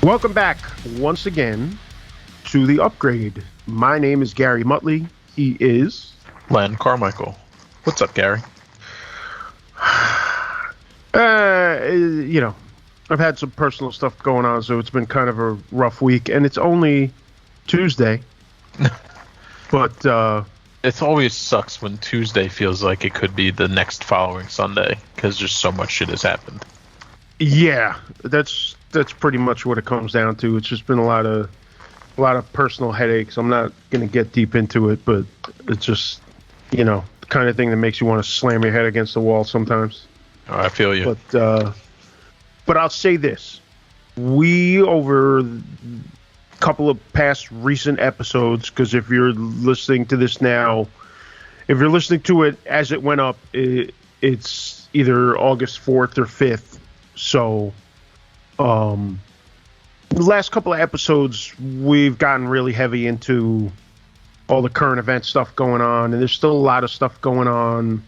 Welcome back once again to The Upgrade. My name is Gary Muttley. He is... Len Carmichael. What's up, Gary? I've had some personal stuff going on, so it's been kind of a rough week, and it's only Tuesday. But it always sucks when Tuesday feels like it could be the next following Sunday, because just so much shit has happened. Yeah, that's pretty much what it comes down to. It's just been a lot of personal headaches. I'm not going to get deep into it, but it's just, the kind of thing that makes you want to slam your head against the wall sometimes. Oh, I feel you. But I'll say this. We, over a couple of past recent episodes, because if you're listening to this now, if you're listening to it as it went up, it's either August 4th or 5th. So, the last couple of episodes, we've gotten really heavy into all the current event stuff going on, and there's still a lot of stuff going on,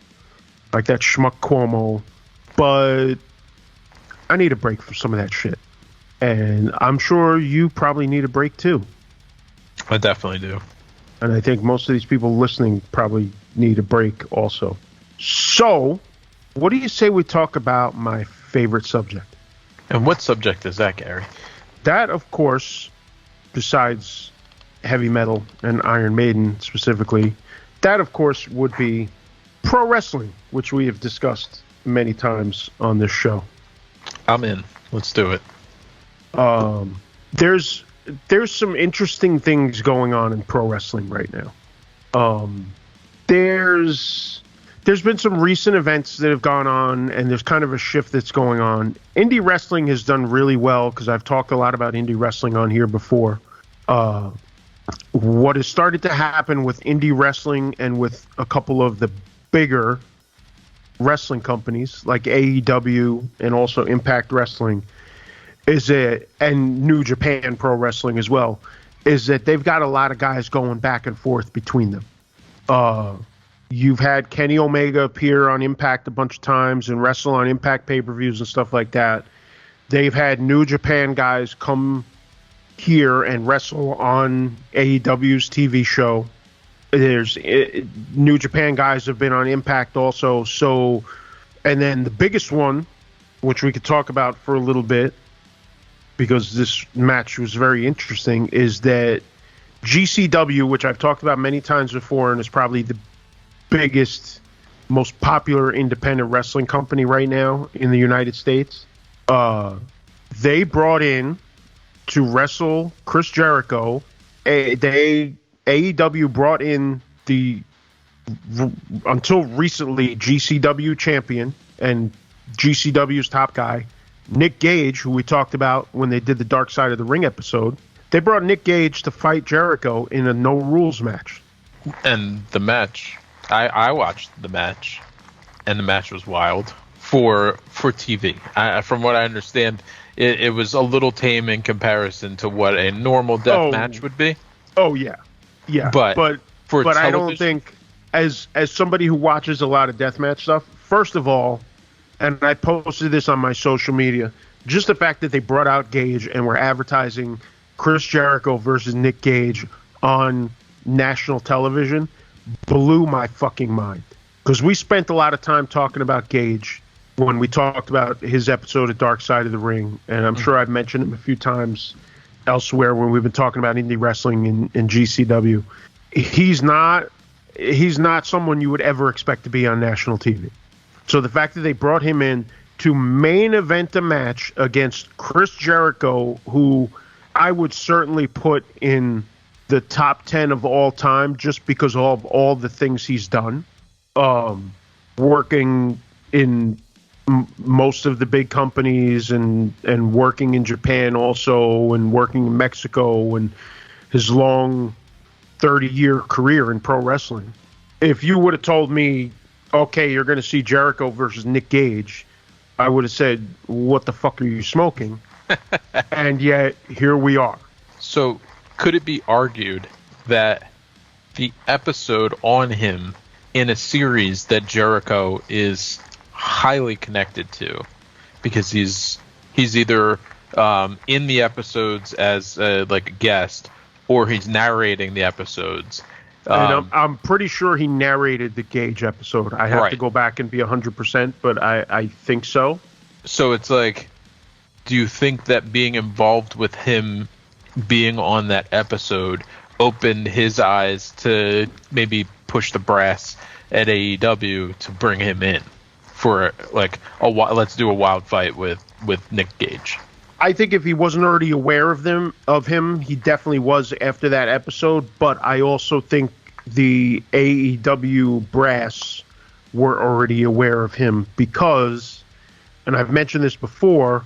like that schmuck Cuomo, but I need a break from some of that shit, and I'm sure you probably need a break too. I definitely do. And I think most of these people listening probably need a break also. So, what do you say we talk about my favorite subject? And what subject is that, Gary? That, of course, besides heavy metal and Iron Maiden specifically, that, of course, would be pro wrestling, which we have discussed many times on this show. I'm in. Let's do it. There's some interesting things going on in pro wrestling right now. There's been some recent events that have gone on, and there's kind of a shift that's going on. Indie wrestling has done really well, because I've talked a lot about indie wrestling on here before. What has started to happen with indie wrestling and with a couple of the bigger wrestling companies like AEW and also Impact Wrestling and New Japan Pro Wrestling as well, is that they've got a lot of guys going back and forth between them. You've had Kenny Omega appear on Impact a bunch of times and wrestle on Impact pay-per-views and stuff like that. They've had New Japan guys come here and wrestle on AEW's TV show. New Japan guys have been on Impact also. So, and then the biggest one, which we could talk about for a little bit, because this match was very interesting, is that GCW, which I've talked about many times before and is probably the biggest, most popular independent wrestling company right now in the United States, they brought in to wrestle Chris Jericho. AEW brought in the until recently GCW champion and GCW's top guy, Nick Gage, who we talked about when they did the Dark Side of the Ring episode. They brought Nick Gage to fight Jericho in a no rules match. And the match, I watched the match, and the match was wild for TV. From what I understand, it was a little tame in comparison to what a normal death match would be. Oh yeah. But I don't think, as somebody who watches a lot of deathmatch stuff, first of all, and I posted this on my social media, just the fact that they brought out Gage and were advertising Chris Jericho versus Nick Gage on national television blew my fucking mind. Because we spent a lot of time talking about Gage when we talked about his episode of Dark Side of the Ring, and I'm sure I've mentioned him a few times elsewhere when we've been talking about indie wrestling in GCW. He's not someone you would ever expect to be on national TV. So the fact that they brought him in to main event a match against Chris Jericho, who I would certainly put in the top 10 of all time just because of all the things he's done, working in most of the big companies and working in Japan also, and working in Mexico, and his long 30-year career in pro wrestling. If you would have told me, okay, you're going to see Jericho versus Nick Gage, I would have said, what the fuck are you smoking? And yet, here we are. So, could it be argued that the episode on him in a series that Jericho is highly connected to, because he's either in the episodes as like a guest, or he's narrating the episodes. And I'm pretty sure he narrated the Gage episode. I have to go back and be 100%, but I think so. So it's like, do you think that being involved with him being on that episode opened his eyes to maybe push the brass at AEW to bring him in for like let's do a wild fight with Nick Gage? I think if he wasn't already aware of him, he definitely was after that episode. But I also think the AEW brass were already aware of him because, and I've mentioned this before,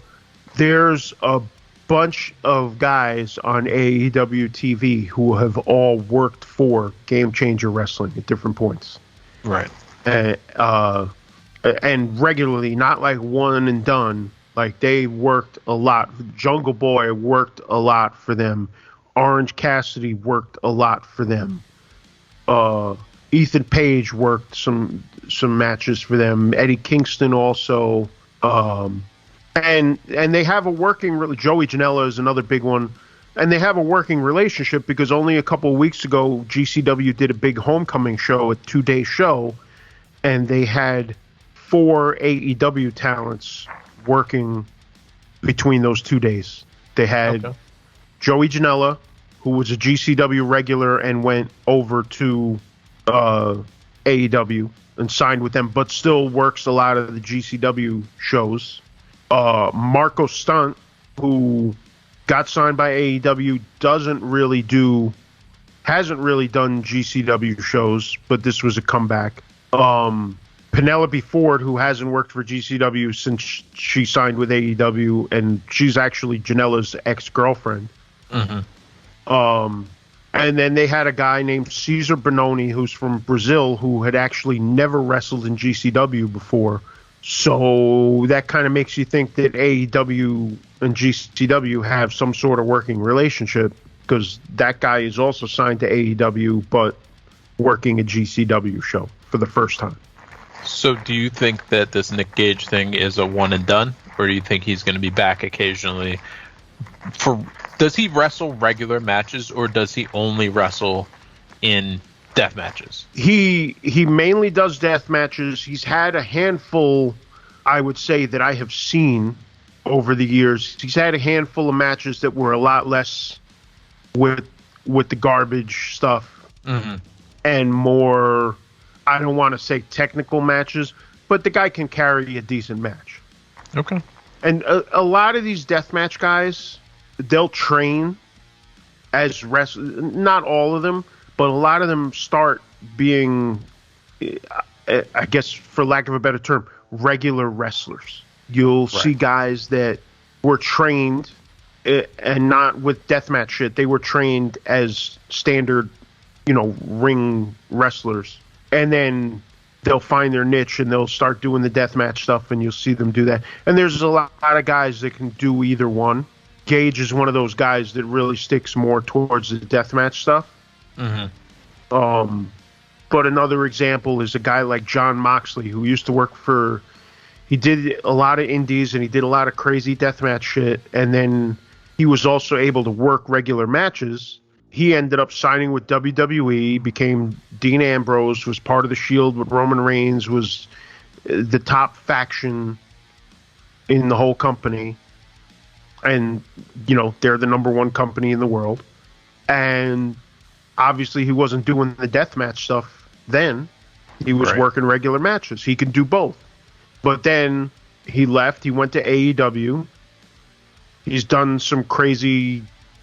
there's a bunch of guys on AEW TV who have all worked for Game Changer Wrestling at different points. Right. And regularly, not like one and done. Like, they worked a lot. Jungle Boy worked a lot for them. Orange Cassidy worked a lot for them. Ethan Page worked some matches for them. Eddie Kingston also. And they have a working... Joey Janela is another big one. And they have a working relationship because only a couple of weeks ago, GCW did a big homecoming show, a 2-day show, and they had 4 AEW talents working between those 2 days. They had Joey Janela, who was a GCW regular and went over to AEW and signed with them, but still works a lot of the GCW shows. Marco Stunt, who got signed by AEW, hasn't really done GCW shows, but this was a comeback. Penelope Ford, who hasn't worked for GCW since she signed with AEW, and she's actually Janela's ex-girlfriend. Mm-hmm. And then they had a guy named Cesar Bononi, who's from Brazil, who had actually never wrestled in GCW before. So that kind of makes you think that AEW and GCW have some sort of working relationship, because that guy is also signed to AEW, but working a GCW show for the first time. So do you think that this Nick Gage thing is a one and done, or do you think he's going to be back occasionally? Does he wrestle regular matches, or does he only wrestle in death matches? He mainly does death matches. He's had a handful, I would say, that I have seen over the years. He's had a handful of matches that were a lot less with the garbage stuff, mm-hmm. and more, I don't want to say technical matches, but the guy can carry a decent match. Okay. And a lot of these deathmatch guys, they'll train as wrestlers. Not all of them, but a lot of them start being, I guess, for lack of a better term, regular wrestlers. You'll see guys that were trained, and not with deathmatch shit. They were trained as standard, ring wrestlers. And then they'll find their niche and they'll start doing the deathmatch stuff, and you'll see them do that. And there's a lot of guys that can do either one. Gage is one of those guys that really sticks more towards the deathmatch stuff. Mm-hmm. But another example is a guy like John Moxley, who used to work for... He did a lot of indies and he did a lot of crazy deathmatch shit, and then he was also able to work regular matches. He ended up signing with WWE, became Dean Ambrose, was part of the Shield with Roman Reigns, was the top faction in the whole company. And, they're the number one company in the world. And obviously he wasn't doing the deathmatch stuff then. He was working regular matches. He could do both. But then he left. He went to AEW. He's done some crazy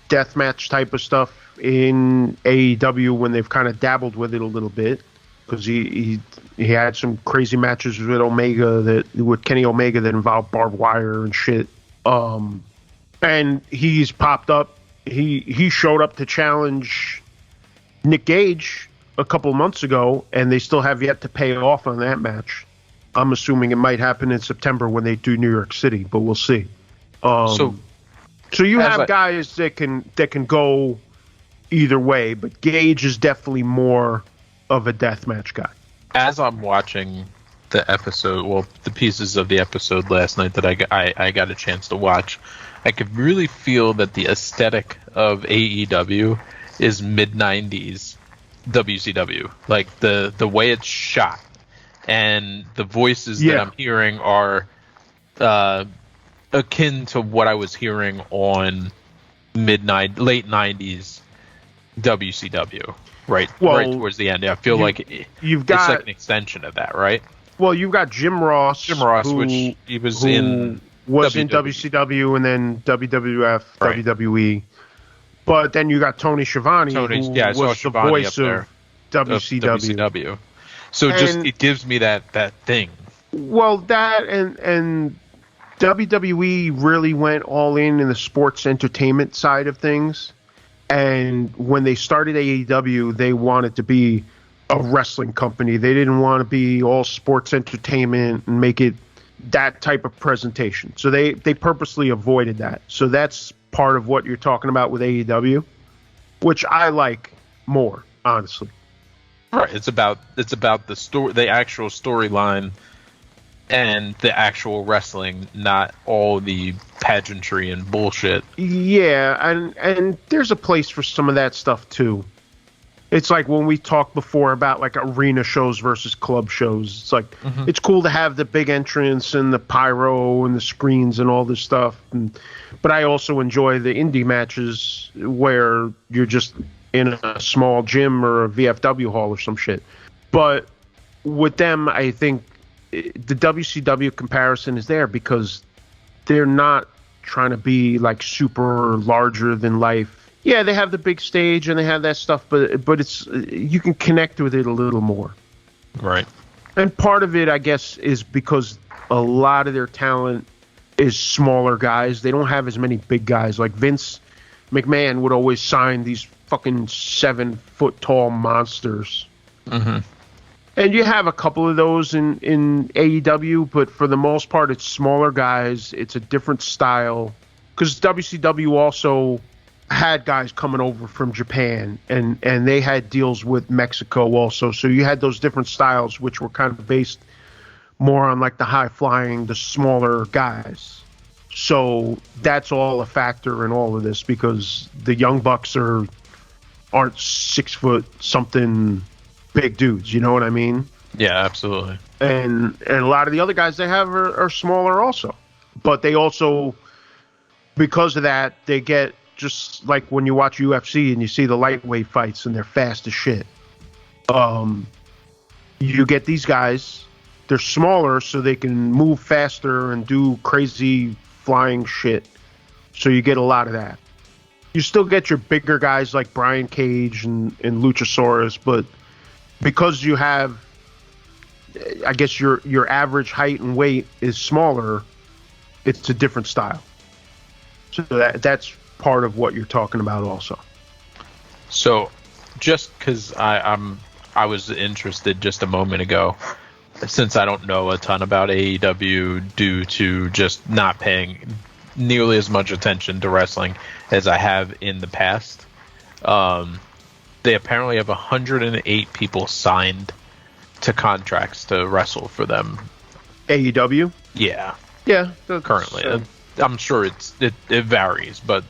deathmatch type of stuff in AEW when they've kind of dabbled with it a little bit, because he had some crazy matches with Kenny Omega that involved barbed wire and shit. And he's popped up. He showed up to challenge Nick Gage a couple months ago, and they still have yet to pay off on that match. I'm assuming it might happen in September when they do New York City, but we'll see. So you have guys that can go either way, but Gage is definitely more of a deathmatch guy. As I'm watching the episode, the pieces of the episode last night that I got a chance to watch, I could really feel that the aesthetic of AEW is mid-90s WCW. Like the way it's shot and the voices that I'm hearing are akin to what I was hearing on late 90s WCW. Right towards the end. I feel like it's like an extension of that, right? Well, you've got Jim Ross, which he was in WCW and then WWF, right. WWE. But then you got Tony Schiavone, who was the voice of WCW. So it gives me that thing. Well, that and WWE really went all in the sports entertainment side of things. And when they started AEW, they wanted to be a wrestling company. They didn't want to be all sports entertainment and make it that type of presentation. So they purposely avoided that. So that's part of what you're talking about with AEW, which I like more, honestly. Right. It's about the story, the actual storyline, and the actual wrestling, not all the pageantry and bullshit. Yeah, and there's a place for some of that stuff too. It's like when we talked before about like arena shows versus club shows. It's like it's cool to have the big entrance and the pyro and the screens and all this stuff. But I also enjoy the indie matches where you're just in a small gym or a VFW hall or some shit. But with them, I think the WCW comparison is there because they're not trying to be like super larger than life. Yeah, they have the big stage and they have that stuff, but it's you can connect with it a little more. Right. And part of it, I guess, is because a lot of their talent is smaller guys. They don't have as many big guys. Like Vince McMahon would always sign these fucking 7-foot tall monsters. Mm-hmm. And you have a couple of those in AEW, but for the most part, it's smaller guys. It's a different style. Because WCW also had guys coming over from Japan, and they had deals with Mexico also. So you had those different styles, which were kind of based more on like the high-flying, the smaller guys. So that's all a factor in all of this, because the Young Bucks aren't 6-foot-something big dudes, you know what I mean? Yeah, absolutely. And a lot of the other guys they have are smaller also. But they also, because of that, they get just like when you watch UFC and you see the lightweight fights and they're fast as shit. You get these guys, they're smaller so they can move faster and do crazy flying shit. So you get a lot of that. You still get your bigger guys like Brian Cage and Luchasaurus, but because you have, I guess your average height and weight is smaller, it's a different style. So that's part of what you're talking about also. So just because I was interested just a moment ago, since I don't know a ton about AEW due to just not paying nearly as much attention to wrestling as I have in the past, they apparently have 108 people signed to contracts to wrestle for them. AEW? Yeah. Yeah. Currently. I'm sure it varies, but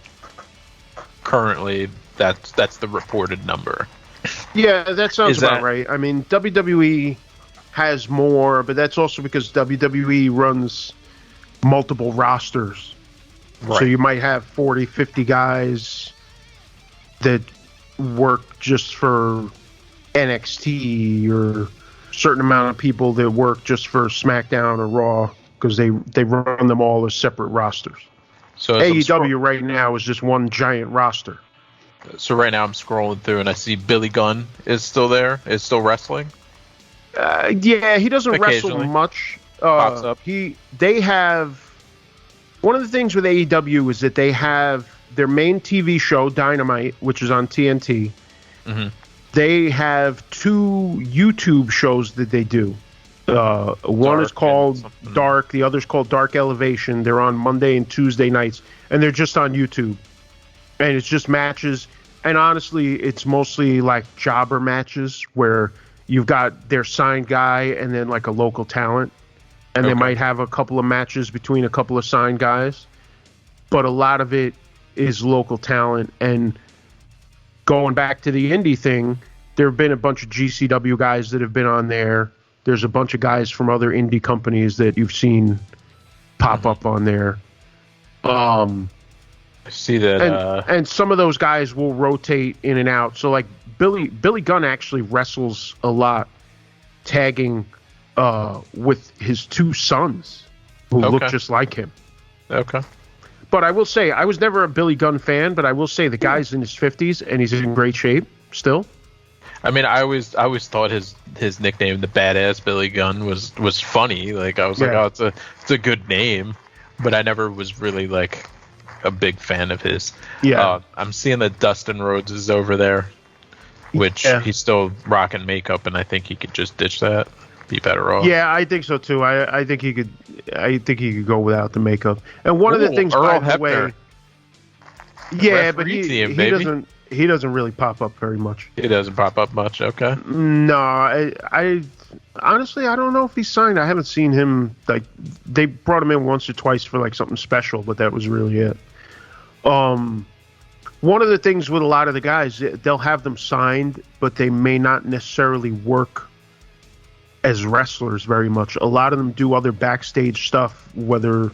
currently that's the reported number. Yeah, that sounds about right. I mean, WWE has more, but that's also because WWE runs multiple rosters. Right. So you might have 40, 50 guys that work just for NXT, or a certain amount of people that work just for SmackDown or Raw, because they run them all as separate rosters. So AEW right now is just one giant roster. So right now I'm scrolling through and I see Billy Gunn is still there, is still wrestling. Yeah, he doesn't wrestle much. Pops up. They have, one of the things with AEW is that they have their main TV show, Dynamite, which is on TNT. Mm-hmm. They have 2 YouTube shows that they do. One is called Dark. The other's called Dark Elevation. They're on Monday and Tuesday nights, and they're just on YouTube. And it's just matches. And honestly, it's mostly like jobber matches where you've got their signed guy and then like a local talent. And they might have a couple of matches between a couple of signed guys. but a lot of it is local talent. And going back to the indie thing, there have been a bunch of GCW guys that have been on there. There's a bunch of guys from other indie companies that you've seen pop up on there. I see that. And some of those guys will rotate in and out. So like Billy Gunn actually wrestles a lot, tagging with his two sons who look just like him. Okay. But I will say, I was never a Billy Gunn fan, but I will say the guy's in his 50s and he's in great shape still. I mean, I always thought his nickname, the Badass Billy Gunn, was funny. Like, I was like, oh, it's a good name, but I never was really like a big fan of his. Yeah. I'm seeing that Dustin Rhodes is over there, which he's still rocking makeup, and I think he could just ditch that, be better off. Yeah, I think so too. I think he could go without the makeup. And one of the things, by the way, yeah, but he doesn't really pop up very much. He doesn't pop up much. Okay. No, I honestly, I don't know if he's signed. I haven't seen him. Like, they brought him in once or twice for like something special, but that was really it. One of the things with a lot of the guys, they'll have them signed, but they may not necessarily work as wrestlers very much. A lot of them do other backstage stuff, whether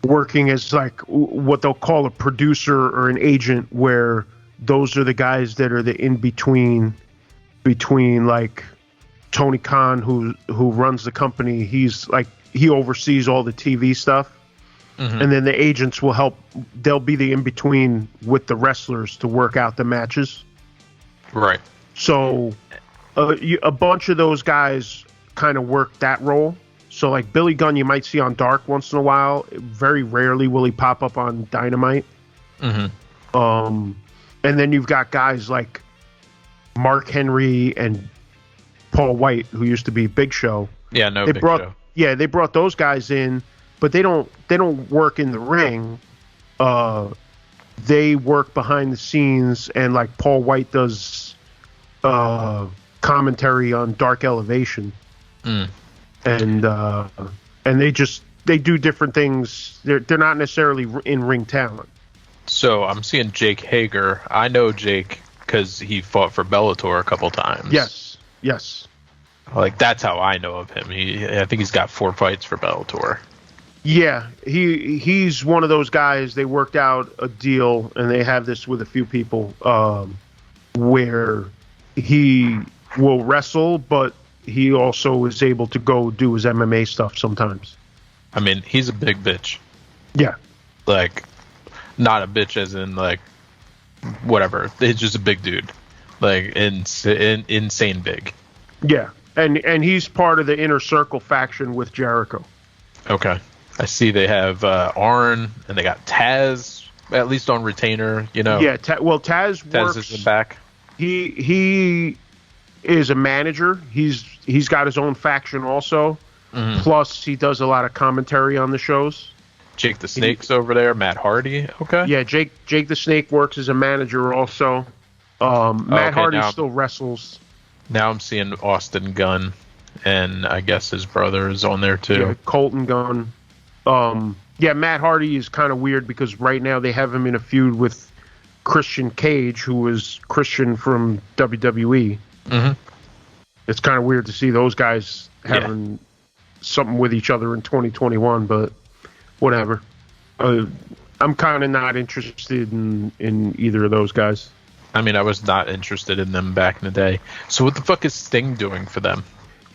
working as like what they'll call a producer or an agent, where those are the guys that are the in-between like Tony Khan, who runs the company. He's like, he oversees all the TV stuff. Mm-hmm. And then the agents will help. They'll be the in-between with the wrestlers to work out the matches. Right. So a bunch of those guys kind of work that role. So like Billy Gunn, you might see on Dark once in a while. Very rarely will he pop up on Dynamite. Mm-hmm. And then you've got guys like Mark Henry and Paul White, who used to be Big Show. Yeah, Big Show. Yeah, they brought those guys in, but they don't work in the ring. They work behind the scenes, and like Paul White does commentary on Dark Elevation. Mm. And they do different things. They're not necessarily in ring talent. So I'm seeing Jake Hager. I know Jake because he fought for Bellator a couple times. Yes. Like, that's how I know of him. I think he's got 4 fights for Bellator. Yeah, he's one of those guys. They worked out a deal, and they have this with a few people, where he will wrestle, but he also is able to go do his MMA stuff sometimes. I mean, he's a big bitch. Yeah. Like, not a bitch as in, like, whatever. He's just a big dude. Like, insane big. Yeah. And he's part of the Inner Circle faction with Jericho. Okay. I see they have Arn, and they got Taz, at least on retainer, you know. Yeah, Taz works. Taz is back. He is a manager. He's got his own faction also. Mm-hmm. Plus, he does a lot of commentary on the shows. Jake the Snake's over there. Matt Hardy. Okay. Yeah, Jake the Snake works as a manager also. Matt Hardy still wrestles. Now I'm seeing Austin Gunn, and I guess his brother is on there too. Yeah, Colton Gunn. Yeah, Matt Hardy is kind of weird because right now they have him in a feud with Christian Cage, who was Christian from WWE. Mm-hmm. It's kind of weird to see those guys having something with each other in 2021, but whatever. I'm kind of not interested in either of those guys. I mean, I was not interested in them back in the day. So what the fuck is Sting doing for them?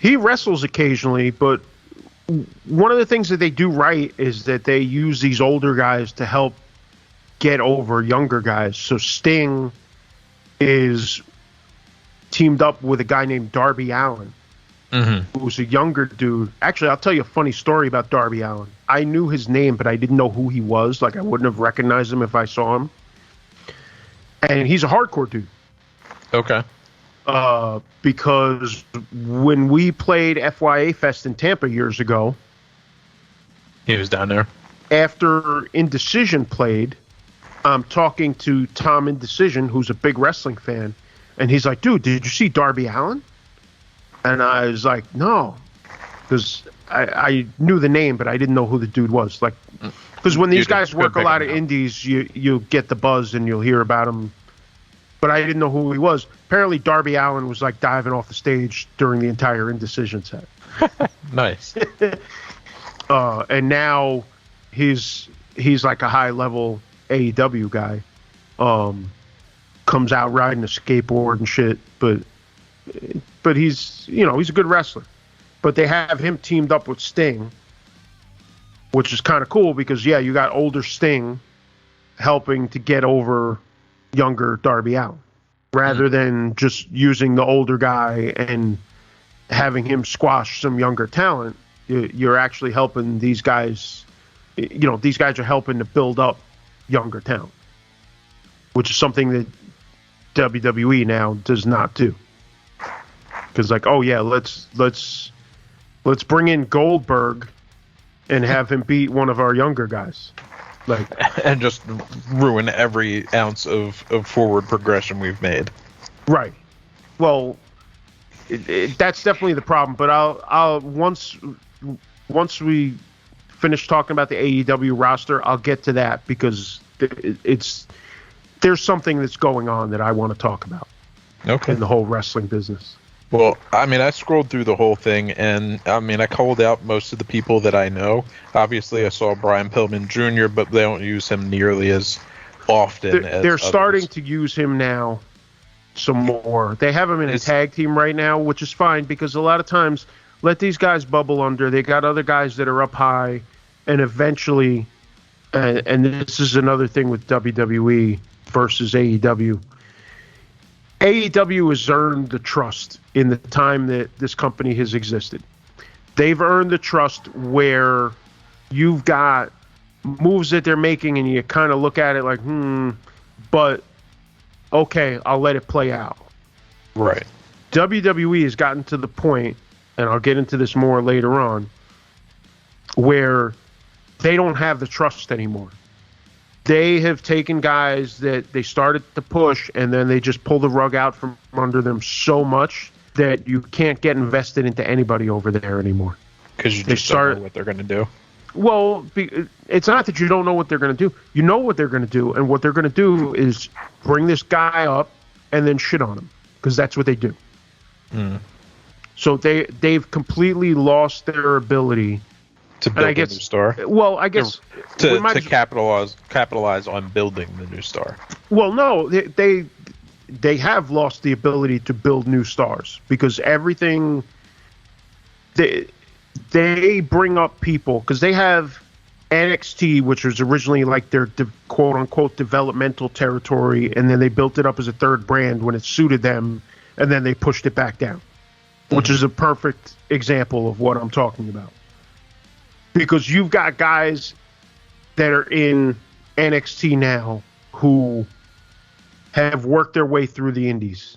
He wrestles occasionally, but one of the things that they do right is that they use these older guys to help get over younger guys. So Sting is teamed up with a guy named Darby Allin, who's a younger dude. Actually, I'll tell you a funny story about Darby Allin. I knew his name, but I didn't know who he was. Like, I wouldn't have recognized him if I saw him. And he's a hardcore dude. Okay. Because when we played FYA Fest in Tampa years ago, he was down there. After Indecision played, I'm talking to Tom Indecision, who's a big wrestling fan, and he's like, "Dude, did you see Darby Allin?" And I was like, "No," because I knew the name, but I didn't know who the dude was. Like, Because when these guys work a lot of indies, you'll get the buzz and you'll hear about them. But I didn't know who he was. Apparently, Darby Allin was like diving off the stage during the entire Indecision set. Nice. And now he's like a high level AEW guy. Comes out riding a skateboard and shit, but he's he's a good wrestler. But they have him teamed up with Sting, which is kind of cool because you got older Sting helping to get over younger Darby Allin, rather than just using the older guy and having him squash some younger talent. You're actually helping these guys. These guys are helping to build up younger talent, which is something that WWE now does not do. Because let's bring in Goldberg and have him beat one of our younger guys, and just ruin every ounce of forward progression we've made. Right. Well, that's definitely the problem. But I'll once we finish talking about the AEW roster, I'll get to that because there's something that's going on that I want to talk about. Okay. In the whole wrestling business. Well, I mean, I scrolled through the whole thing, and I mean, I called out most of the people that I know. Obviously, I saw Brian Pillman Jr., but they don't use him nearly as often. They're starting to use him now some more. They have him in a tag team right now, which is fine because a lot of times let these guys bubble under. They got other guys that are up high, and eventually, and this is another thing with WWE versus AEW. AEW has earned the trust in the time that this company has existed. They've earned the trust where you've got moves that they're making and you kind of look at it like, but okay, I'll let it play out. Right. WWE has gotten to the point, and I'll get into this more later on, where they don't have the trust anymore. They have taken guys that they started to push, and then they just pull the rug out from under them so much that you can't get invested into anybody over there anymore. Because you just don't know what they're going to do. Well, it's not that you don't know what they're going to do. You know what they're going to do, and what they're going to do is bring this guy up and then shit on him, because that's what they do. So they've completely lost their ability to build a new star. Well, I guess to capitalize on building the new star. Well, no, they have lost the ability to build new stars because everything they bring up people because they have NXT, which was originally like their quote unquote developmental territory, and then they built it up as a third brand when it suited them, and then they pushed it back down, which is a perfect example of what I'm talking about. Because you've got guys that are in NXT now who have worked their way through the indies.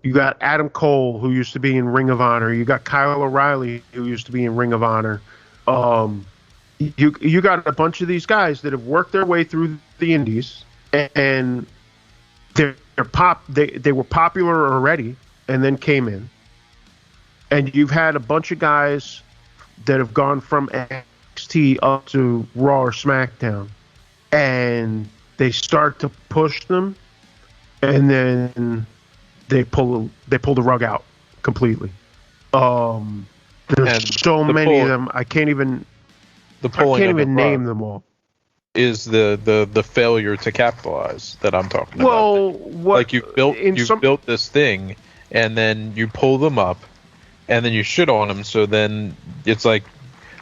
You got Adam Cole, who used to be in Ring of Honor. You got Kyle O'Reilly, who used to be in Ring of Honor. You got a bunch of these guys that have worked their way through the indies, and they were popular already, and then came in. And you've had a bunch of guys that have gone from NXT up to Raw or SmackDown, and they start to push them, and then they pull the rug out completely. There's so many of them. I can't even name them all. Is the failure to capitalize that I'm talking about? Well, like you've built this thing, and then you pull them up, and then you shit on them. So then it's like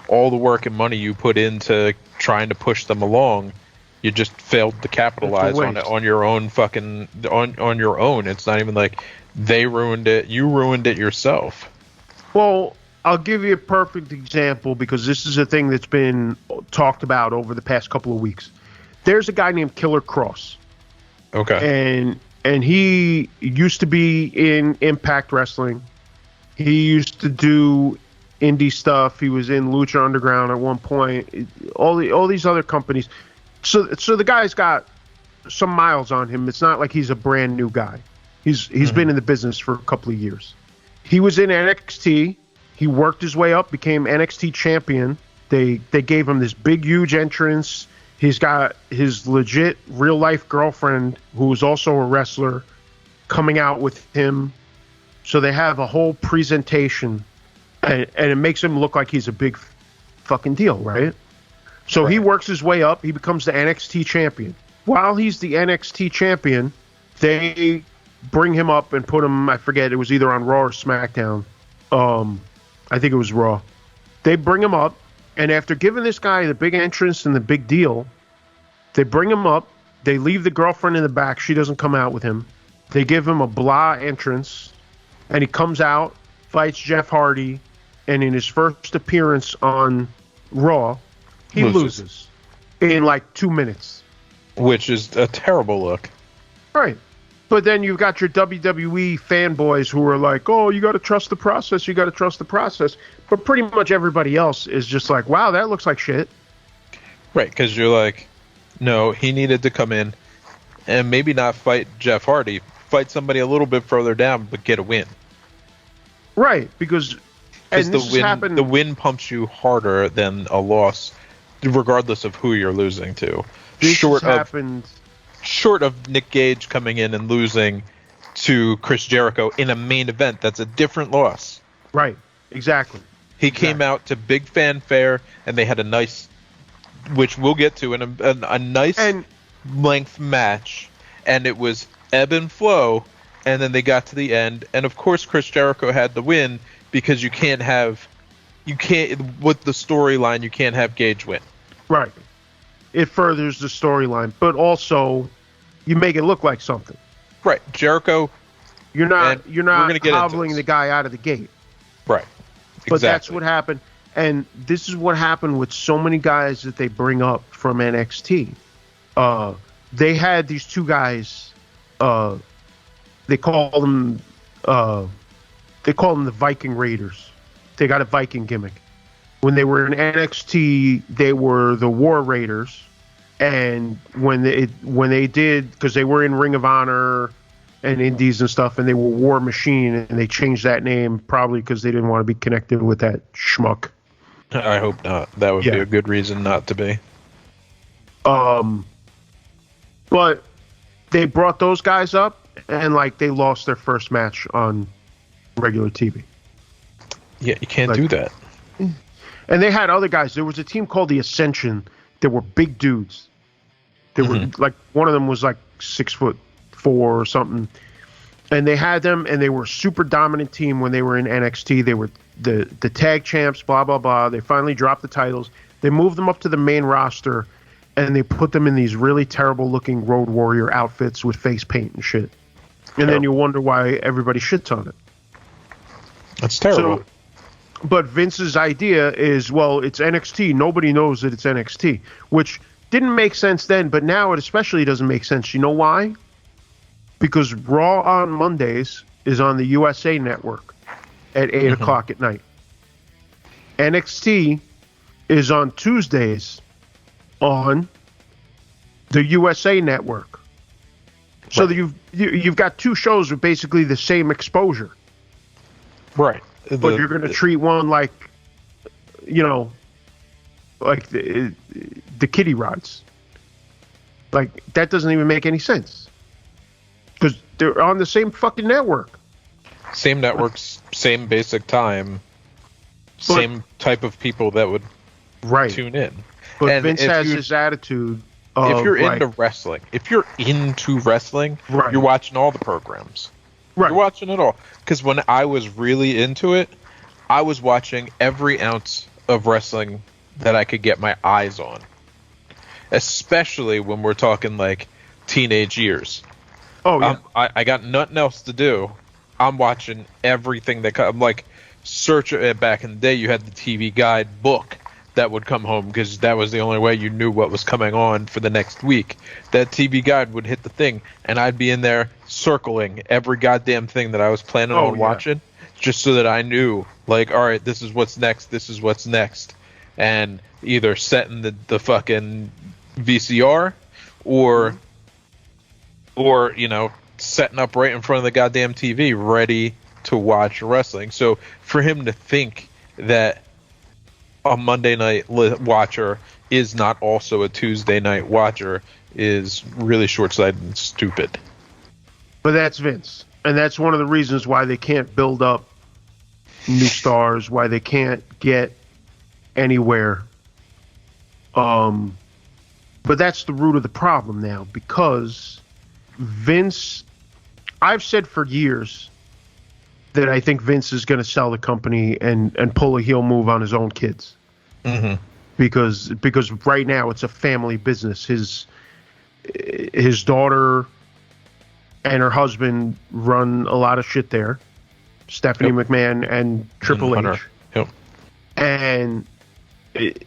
all the work and money you put into trying to push them along, you just failed to capitalize on it on your own on your own. It's not even like they ruined it. You ruined it yourself. Well, I'll give you a perfect example because this is a thing that's been talked about over the past couple of weeks. There's a guy named Killer Cross. Okay. And he used to be in Impact Wrestling. He used to do indie stuff. He was in Lucha Underground at one point. All these other companies. So the guy's got some miles on him. It's not like he's a brand new guy. He's been in the business for a couple of years. He was in NXT. He worked his way up, became NXT champion. They gave him this big, huge entrance. He's got his legit real life girlfriend, who is also a wrestler, coming out with him. So they have a whole presentation, and it makes him look like he's a big fucking deal, right? So he works his way up. He becomes the NXT champion. While he's the NXT champion, they bring him up and put him, I forget, it was either on Raw or SmackDown. I think it was Raw. They bring him up, and after giving this guy the big entrance and the big deal, they bring him up. They leave the girlfriend in the back. She doesn't come out with him. They give him a blah entrance, and he comes out, fights Jeff Hardy, and in his first appearance on Raw, he loses in like 2 minutes. Which is a terrible look. Right. But then you've got your WWE fanboys who are like, oh, you got to trust the process. You got to trust the process. But pretty much everybody else is just like, wow, that looks like shit. Right, because you're like, no, he needed to come in and maybe not fight Jeff Hardy. Fight somebody a little bit further down, but get a win. Right, because the win pumps you harder than a loss, regardless of who you're losing to. Short of Nick Gage coming in and losing to Chris Jericho in a main event, that's a different loss. Right, exactly. He came out to big fanfare, and they had a nice, which we'll get to, a nice length match, and it was ebb and flow, and then they got to the end, and of course Chris Jericho had the win, because with the storyline, you can't have Gage win. Right. It furthers the storyline, but also you make it look like something. Right, Jericho. You're not hobbling the guy out of the gate. Right. But that's what happened, and this is what happened with so many guys that they bring up from NXT. They had these two guys. They call them the Viking Raiders. They got a Viking gimmick. When they were in NXT, they were the War Raiders, and when they did, because they were in Ring of Honor and Indies and stuff, and they were War Machine, and they changed that name probably because they didn't want to be connected with that schmuck. I hope not. That would be a good reason not to be. But they brought those guys up, and like they lost their first match on regular TV. Yeah, you can't do that. And they had other guys. There was a team called the Ascension. They were big dudes. They were like, one of them was like 6'4" or something. And they had them, and they were a super dominant team when they were in NXT. They were the tag champs, blah, blah, blah. They finally dropped the titles. They moved them up to the main roster, and they put them in these really terrible looking Road Warrior outfits with face paint and shit. And then you wonder why everybody shits on it. That's terrible. So, but Vince's idea is, well, it's NXT. Nobody knows that it's NXT, which didn't make sense then, but now it especially doesn't make sense. You know why? Because Raw on Mondays is on the USA Network at 8 o'clock at night. NXT is on Tuesdays on the USA Network. So you've got two shows with basically the same exposure. Right. But you're going to treat one like, like the kiddie rides. Like, that doesn't even make any sense. Because they're on the same fucking network. Same networks, same basic time, same type of people that would tune in. But and Vince has this attitude of, if you're into wrestling, you're watching all the programs. Right. You're watching it all. Because when I was really into it, I was watching every ounce of wrestling that I could get my eyes on. Especially when we're talking like teenage years. Oh, yeah. I got nothing else to do. I'm watching everything that I'm like, back in the day, you had the TV Guide book that would come home because that was the only way you knew what was coming on for the next week. That TV Guide would hit the thing, and I'd be in there circling every goddamn thing that I was planning on watching, just so that I knew, like, all right, this is what's next, and either setting the fucking VCR or setting up right in front of the goddamn TV, ready to watch wrestling. So for him to think that a Monday night watcher is not also a Tuesday night watcher is really short-sighted and stupid. But that's Vince. And that's one of the reasons why they can't build up new stars, why they can't get anywhere. But that's the root of the problem now, because Vince, I've said for years that I think Vince is going to sell the company and pull a heel move on his own kids. Mm-hmm. Because right now it's a family business. His daughter and her husband run a lot of shit there. Stephanie McMahon and Triple H. Yep. And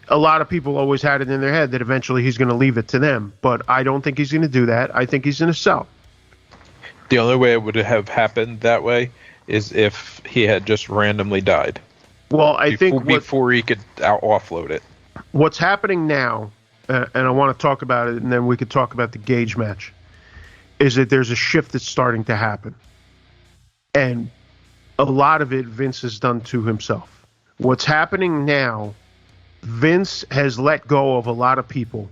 a lot of people always had it in their head that eventually he's going to leave it to them. But I don't think he's going to do that. I think he's going to sell. The only way it would have happened that way is if he had just randomly died. Well, I think before he could offload it. What's happening now, and I want to talk about it, and then we could talk about the Gage match, is that there's a shift that's starting to happen. And a lot of it Vince has done to himself. What's happening now, Vince has let go of a lot of people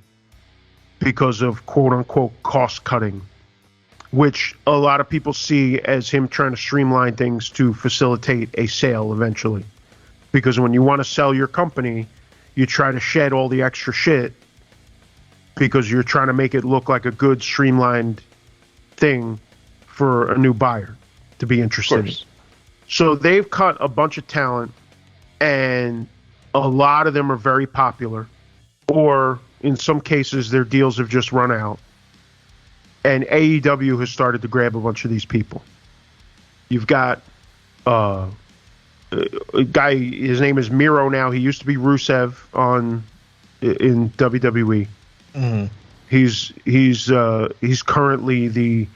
because of quote-unquote cost-cutting, which a lot of people see as him trying to streamline things to facilitate a sale eventually. Because when you want to sell your company, you try to shed all the extra shit because you're trying to make it look like a good, streamlined thing for a new buyer to be interested in. So they've cut a bunch of talent, and a lot of them are very popular, or in some cases their deals have just run out. And AEW has started to grab a bunch of these people. You've got a guy, his name is Miro now. He used to be Rusev in WWE. Mm-hmm. He's currently the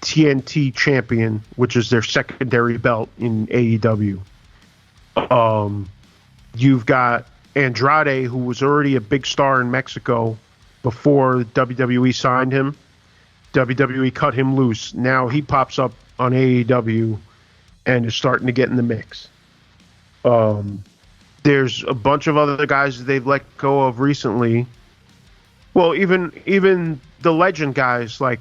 TNT champion, which is their secondary belt in AEW. You've got Andrade, who was already a big star in Mexico before WWE signed him. WWE cut him loose. Now he pops up on AEW and is starting to get in the mix. There's a bunch of other guys that they've let go of recently. Well, even the legend guys, like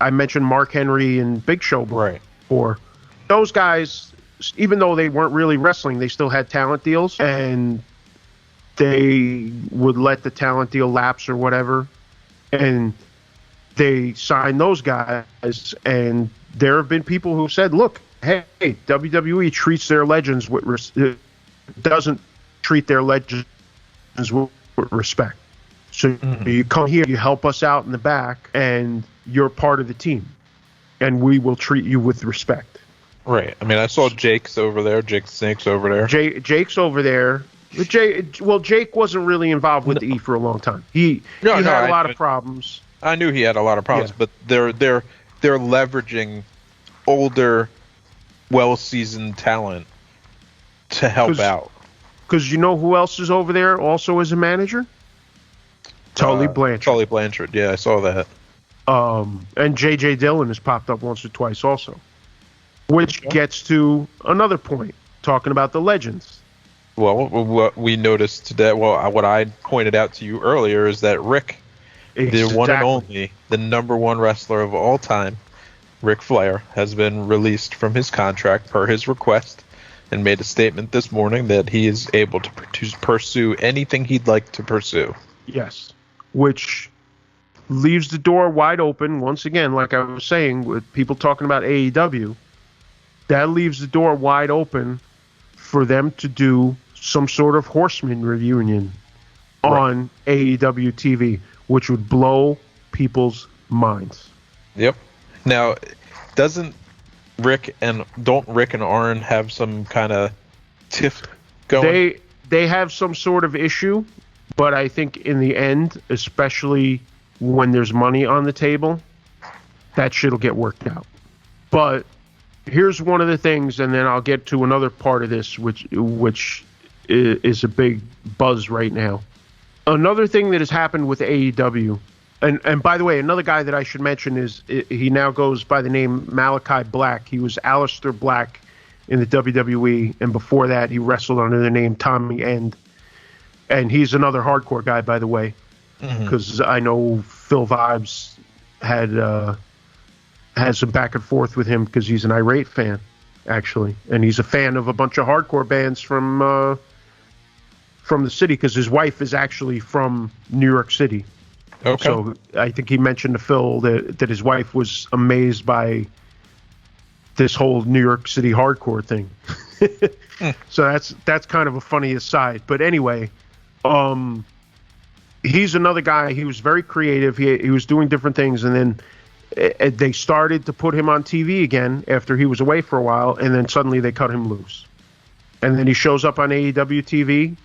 I mentioned Mark Henry and Big Show before. Those guys, even though they weren't really wrestling, they still had talent deals, and they would let the talent deal lapse or whatever, and they signed those guys. And there have been people who said, look, hey, WWE treats their legends doesn't treat their legends with respect. So you come here, you help us out in the back, and you're part of the team, and we will treat you with respect. Right. I mean, I saw Jake's over there. Jake the Snake's over there. Jake's over there. Jake wasn't really involved with the E for a long time. He had a lot of problems. I knew he had a lot of problems, but they're leveraging older, well-seasoned talent to help out. Because you know who else is over there also as a manager? Tully Blanchard. Tully Blanchard, yeah, I saw that. And J.J. Dillon has popped up once or twice also. Which gets to another point, talking about the legends. Well, what we noticed today, what I pointed out to you earlier is that Rick, the one and only, the number one wrestler of all time, Ric Flair, has been released from his contract per his request and made a statement this morning that he is able to pursue anything he'd like to pursue. Yes, which leaves the door wide open, once again, like I was saying, with people talking about AEW, that leaves the door wide open for them to do some sort of Horseman reunion on AEW TV, which would blow people's minds. Yep. Now, don't Rick and Arn have some kind of tiff going? They have some sort of issue, but I think in the end, especially when there's money on the table, that shit'll get worked out. But here's one of the things, and then I'll get to another part of this, which is a big buzz right now. Another thing that has happened with AEW, and by the way, another guy that I should mention is he now goes by the name Malachi Black. He was Aleister Black in the WWE, and before that he wrestled under the name Tommy End. and he's another hardcore guy, by the way, because I know Phil Vibes had some back and forth with him because he's an irate fan, actually, and he's a fan of a bunch of hardcore bands from the city because his wife is actually from New York City. Okay. So I think he mentioned to Phil that his wife was amazed by this whole New York City hardcore thing. So that's kind of a funny aside. But anyway, he's another guy. He was very creative. He was doing different things, and then they started to put him on TV again after he was away for a while, and then suddenly they cut him loose. And then he shows up on AEW TV,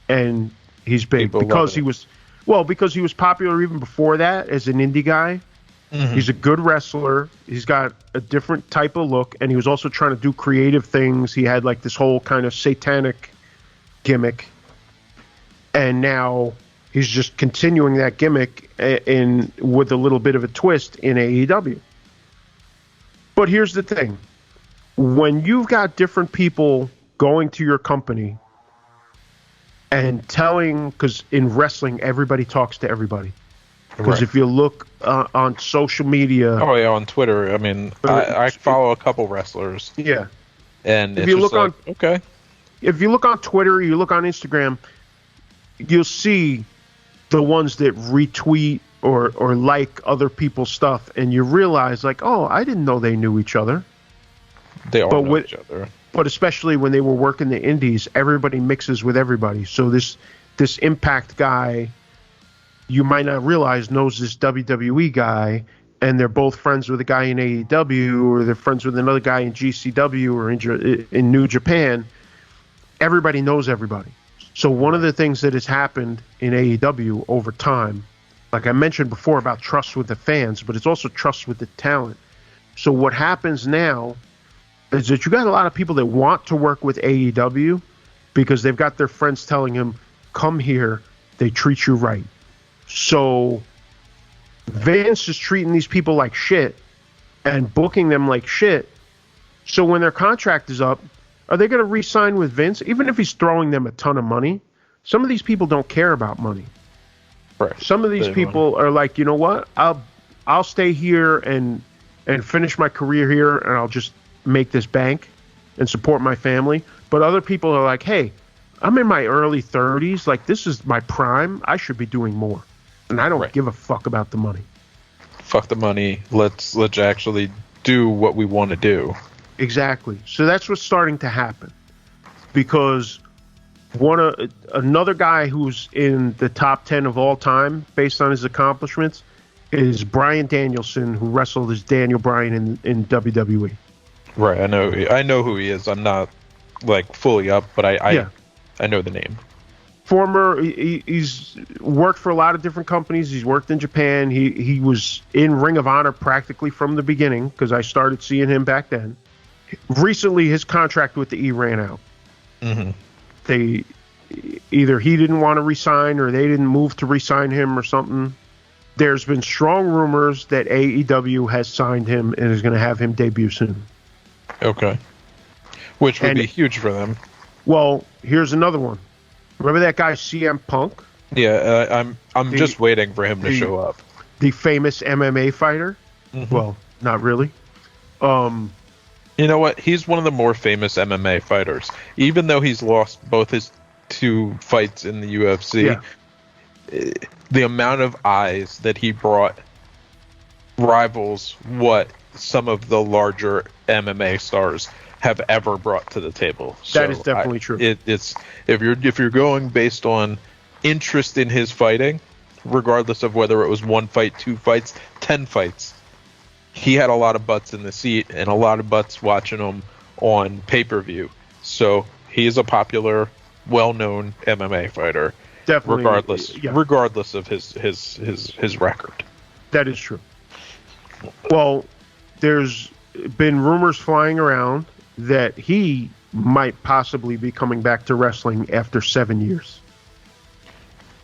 and he's big because he was popular even before that as an indie guy. He's a good wrestler. He's got a different type of look, and he was also trying to do creative things. He had like this whole kind of satanic gimmick, and now he's just continuing that gimmick with a little bit of a twist in AEW. But here's the thing. When you've got different people going to your company and because in wrestling, everybody talks to everybody. Because if you look on social media... Oh, yeah, on Twitter. I mean, I follow a couple wrestlers. Yeah. And if you look on... Okay. If you look on Twitter, you look on Instagram, you'll see the ones that retweet or like other people's stuff, and you realize, like, oh, I didn't know they knew each other. They all know each other. But especially when they were working the indies, everybody mixes with everybody. So this Impact guy... you might not realize knows this WWE guy, and they're both friends with a guy in AEW, or they're friends with another guy in GCW or in New Japan. Everybody knows everybody. So one of the things that has happened in AEW over time, like I mentioned before about trust with the fans, but it's also trust with the talent. So what happens now is that you got a lot of people that want to work with AEW because they've got their friends telling them, come here, they treat you right. So Vince is treating these people like shit and booking them like shit. So when their contract is up, are they going to re-sign with Vince? Even if he's throwing them a ton of money, some of these people don't care about money. Right. Some of these people are like, you know what? I'll stay here and finish my career here, and I'll just make this bank and support my family. But other people are like, hey, I'm in my early 30s. Like, this is my prime. I should be doing more. And I don't give a fuck about the money. Fuck the money. Let's actually do what we want to do. Exactly. So that's what's starting to happen. Because another guy who's in the top 10 of all time based on his accomplishments is Bryan Danielson, who wrestled as Daniel Bryan in WWE. Right. I know who he is. I'm not like fully up, but I know the name. He's worked for a lot of different companies. He's worked in Japan. He was in Ring of Honor practically from the beginning because I started seeing him back then. Recently, his contract with the E ran out. They either he didn't want to resign or they didn't move to resign him or something. There's been strong rumors that AEW has signed him and is going to have him debut soon. Okay. Which would be huge for them. Well, here's another one. Remember that guy CM Punk? Yeah, I'm just waiting for him to show up. The famous MMA fighter? Well, not really. You know what? He's one of the more famous MMA fighters. Even though he's lost both his 2 fights in the UFC, the amount of eyes that he brought rivals what some of the larger MMA stars have ever brought to the table. That is definitely true. It's if you're going based on interest in his fighting, regardless of whether it was 1 fight, 2 fights, 10 fights, he had a lot of butts in the seat and a lot of butts watching him on pay-per-view. So he is a popular, well-known MMA fighter. Definitely, regardless of his record. That is true. Well, there's been rumors flying around that he might possibly be coming back to wrestling after 7 years.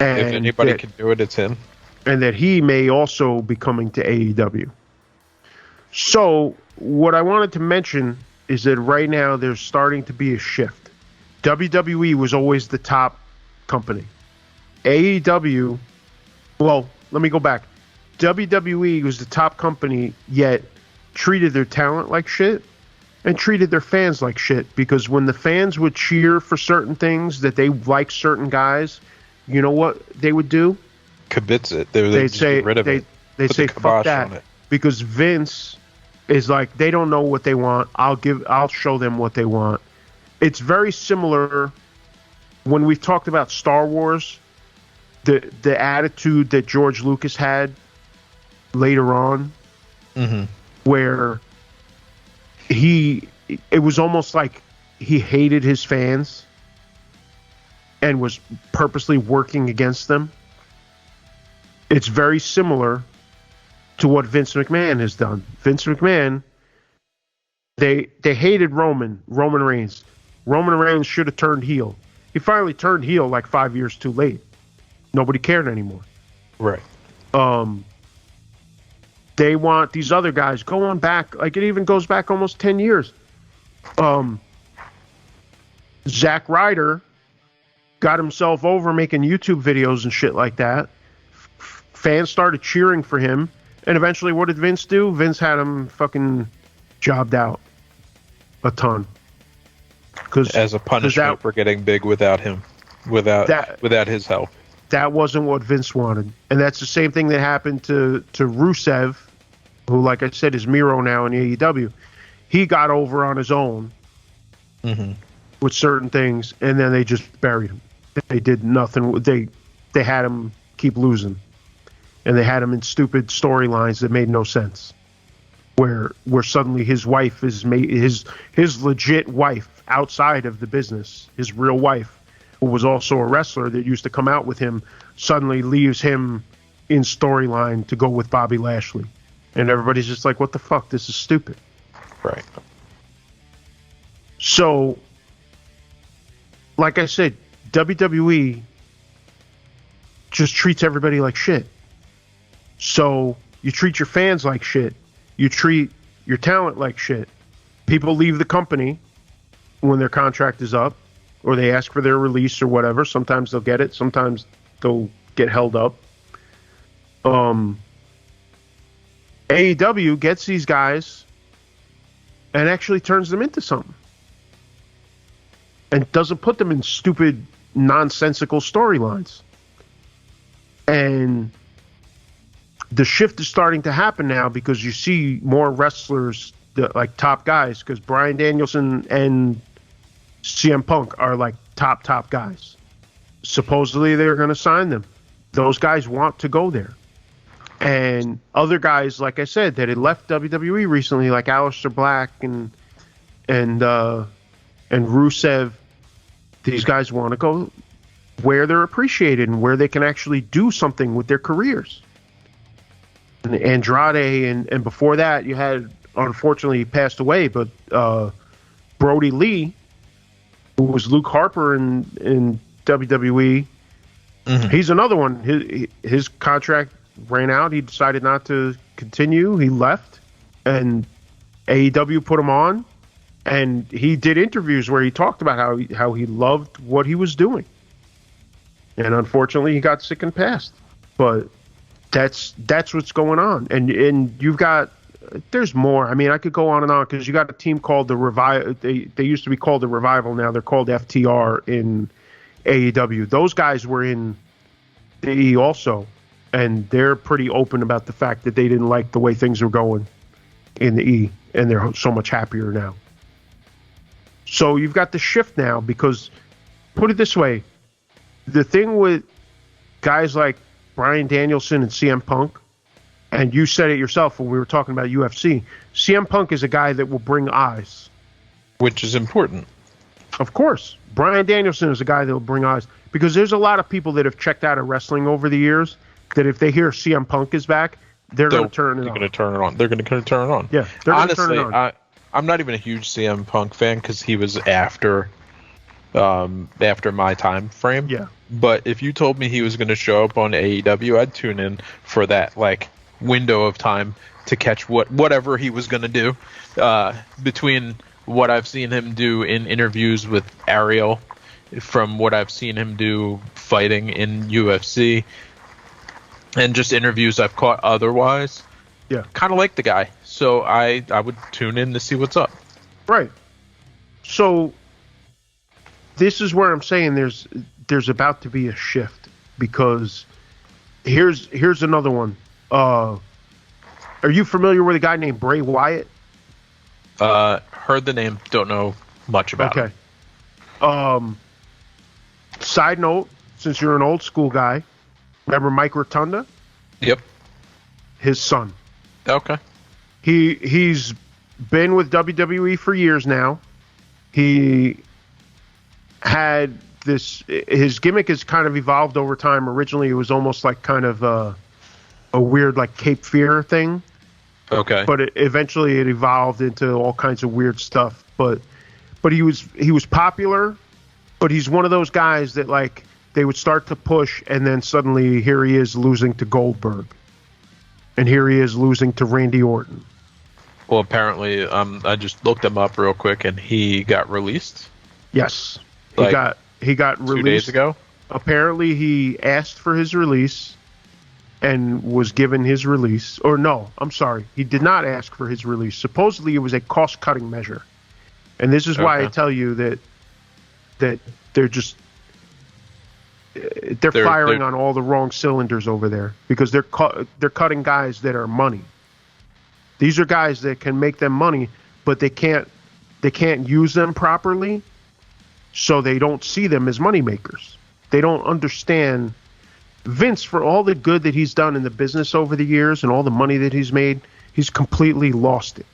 And if anybody can do it, it's him. And that he may also be coming to AEW. So what I wanted to mention is that right now there's starting to be a shift. WWE was always the top company. AEW, well, let me go back. WWE was the top company, yet treated their talent like shit and treated their fans like shit, because when the fans would cheer for certain things, that they like certain guys, you know what they would do? Kibitz it. They'd say, get rid of it. They'd say, fuck that. Because Vince is like, they don't know what they want. I'll show them what they want. It's very similar when we've talked about Star Wars, the attitude that George Lucas had later on, where it was almost like he hated his fans and was purposely working against them. It's very similar to what Vince McMahon has done. Vince McMahon, they hated Roman Reigns. Roman Reigns should have turned heel. He finally turned heel like 5 years too late. Nobody cared anymore. Right. They want these other guys going back, like it even goes back almost 10 years. Zack Ryder got himself over making YouTube videos and shit like that. Fans started cheering for him. And eventually, what did Vince do? Vince had him fucking jobbed out a ton. As a punishment for getting big without him, without his help. That wasn't what Vince wanted. And that's the same thing that happened to Rusev, who, like I said, is Miro now in AEW. He got over on his own with certain things, and then they just buried him. They did nothing. They had him keep losing. And they had him in stupid storylines that made no sense. Where suddenly his wife is his legit wife outside of the business, his real wife, who was also a wrestler that used to come out with him, suddenly leaves him in storyline to go with Bobby Lashley. And everybody's just like, what the fuck? This is stupid. Right. So, like I said, WWE just treats everybody like shit. So, you treat your fans like shit. You treat your talent like shit. People leave the company when their contract is up, or they ask for their release or whatever. Sometimes they'll get it. Sometimes they'll get held up. AEW gets these guys and actually turns them into something. And doesn't put them in stupid, nonsensical storylines. And the shift is starting to happen now because you see more wrestlers, like top guys, because Bryan Danielson and CM Punk are like top guys. Supposedly they're going to sign them. Those guys want to go there. And other guys, like I said, that had left WWE recently, like Aleister Black and Rusev, these guys want to go where they're appreciated and where they can actually do something with their careers. And Andrade, and before that, you had, unfortunately, he passed away, but Brody Lee, who was Luke Harper in WWE, he's another one. His contract ran out. He decided not to continue. He left, and AEW put him on, and he did interviews where he talked about how he loved what he was doing. And unfortunately, he got sick and passed. But that's what's going on. And you've got, there's more. I mean, I could go on and on, because you got a team called the Revival. They used to be called the Revival. Now they're called FTR in AEW. Those guys were in the E also, and they're pretty open about the fact that they didn't like the way things were going in the E, and they're so much happier now. So you've got the shift now, because, put it this way, the thing with guys like Bryan Danielson and CM Punk, and you said it yourself when we were talking about UFC, CM Punk is a guy that will bring eyes. Which is important. Of course. Bryan Danielson is a guy that will bring eyes, because there's a lot of people that have checked out of wrestling over the years that if they hear CM Punk is back, they're going to turn it on. They're going to turn it on. They're going to turn it on. Yeah, they're going to turn it on. I'm not even a huge CM Punk fan, because he was after my time frame. Yeah. But if you told me he was going to show up on AEW, I'd tune in for that like window of time to catch whatever he was going to do. Between what I've seen him do in interviews with Ariel from what I've seen him do fighting in UFC and just interviews I've caught otherwise. Yeah. Kind of like the guy. So I would tune in to see what's up. Right. So this is where I'm saying there's about to be a shift, because here's another one. Are you familiar with a guy named Bray Wyatt? Heard the name, don't know much about it. Okay. Side note, since you're an old school guy, remember Mike Rotunda? Yep. His son. Okay. He's been with WWE for years now. He had his gimmick has kind of evolved over time. Originally, it was almost like kind of a weird like Cape Fear thing. Okay. But eventually it evolved into all kinds of weird stuff. But he was popular, but he's one of those guys that like they would start to push, and then suddenly here he is losing to Goldberg. And here he is losing to Randy Orton. Well, apparently, I just looked him up real quick, and he got released. Yes, he got released 2 days ago. Apparently, he asked for his release and was given his release. Or no, I'm sorry, he did not ask for his release. Supposedly, it was a cost-cutting measure, and this is why I tell you that they're just they're firing on all the wrong cylinders over there, because they're cutting guys that are money. These are guys that can make them money, but they can't use them properly, so they don't see them as money makers. They don't understand Vince, for all the good that he's done in the business over the years and all the money that he's made. He's completely lost it,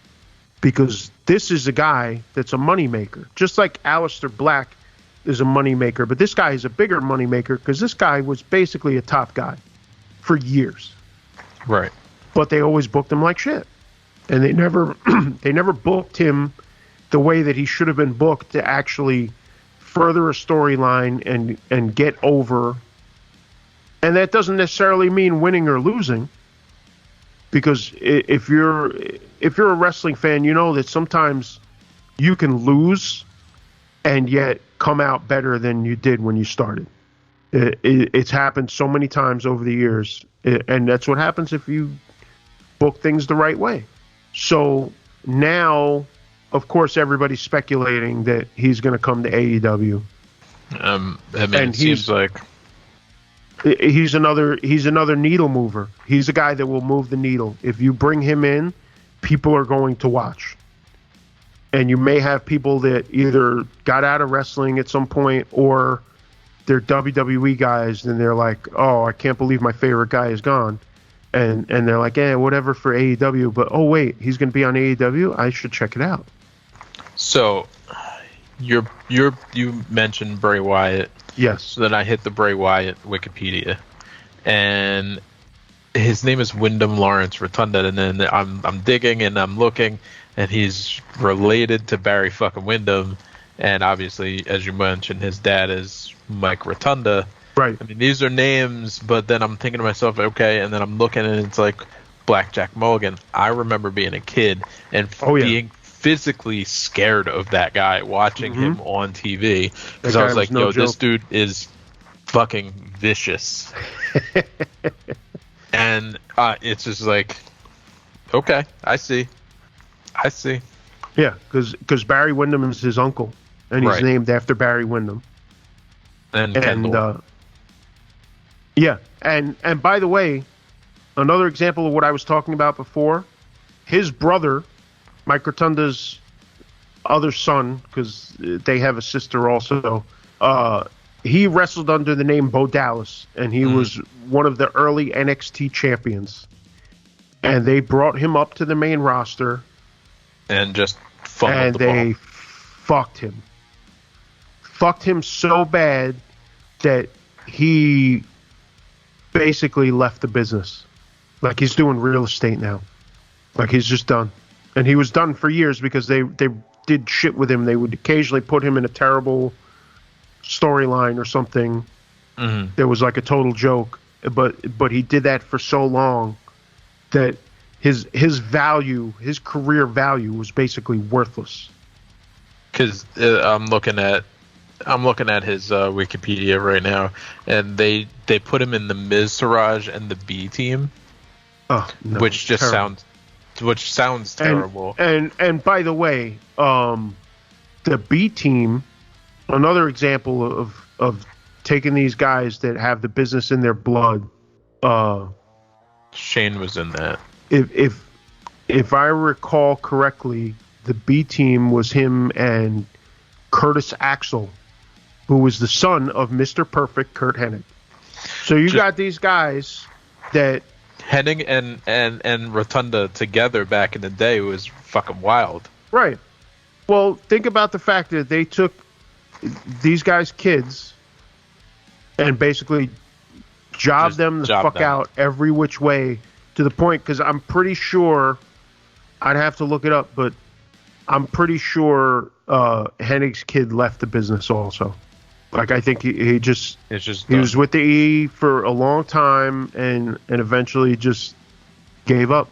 because this is a guy that's a money maker, just like Aleister Black is a money maker, but this guy is a bigger money maker because this guy was basically a top guy for years. Right. But they always booked him like shit. And they never booked him the way that he should have been booked to actually further a storyline and get over. And that doesn't necessarily mean winning or losing, because if you're a wrestling fan, you know that sometimes you can lose and yet come out better than you did when you started. It's happened so many times over the years, and that's what happens if you book things the right way. So now, of course, everybody's speculating that he's going to come to AEW. I mean, it seems like he's another needle mover. He's a guy that will move the needle. If you bring him in, people are going to watch. And you may have people that either got out of wrestling at some point, or they're WWE guys, and they're like, oh, I can't believe my favorite guy is gone. And they're like, yeah, whatever for AEW. But, oh, wait, he's going to be on AEW? I should check it out. So you mentioned Bray Wyatt. Yes. So then I hit the Bray Wyatt Wikipedia. And his name is Wyndham Lawrence Rotunda. And then I'm digging and I'm looking, and he's related to Barry fucking Windham, and obviously, as you mentioned, his dad is Mike Rotunda. Right. I mean, these are names, but then I'm thinking to myself, okay, and then I'm looking, and it's like Blackjack Mulligan. I remember being a kid and being physically scared of that guy, watching him on TV, because I was like, yo, this dude is fucking vicious. And it's just like, okay, I see. Yeah, because Barry Windham is his uncle, and he's named after Barry Windham. And yeah, and by the way, another example of what I was talking about before, his brother, Mike Rotunda's other son, because they have a sister also, he wrestled under the name Bo Dallas, and he was one of the early NXT champions. And they brought him up to the main roster. And just fumbled the ball. And they fucked him. Fucked him so bad that he basically left the business. Like, he's doing real estate now. Like, he's just done. And he was done for years because they did shit with him. They would occasionally put him in a terrible storyline or something. That was like a total joke. But he did that for so long that his value, his career value, was basically worthless. Because I'm looking at I'm looking at his Wikipedia right now, and they put him in the Miztourage and the B team, which just sounds terrible. And by the way, the B team, another example of taking these guys that have the business in their blood. Shane was in that. If I recall correctly, the B team was him and Curtis Axel, who was the son of Mr. Perfect, Kurt Hennig. So you got these guys that Hennig and Rotunda together back in the day was fucking wild. Right. Well, think about the fact that they took these guys' kids and basically jobbed them the fuck out every which way to the point, because I'm pretty sure, I'd have to look it up, but I'm pretty sure Hennig's kid left the business also. Like, I think he was with the E for a long time and eventually just gave up.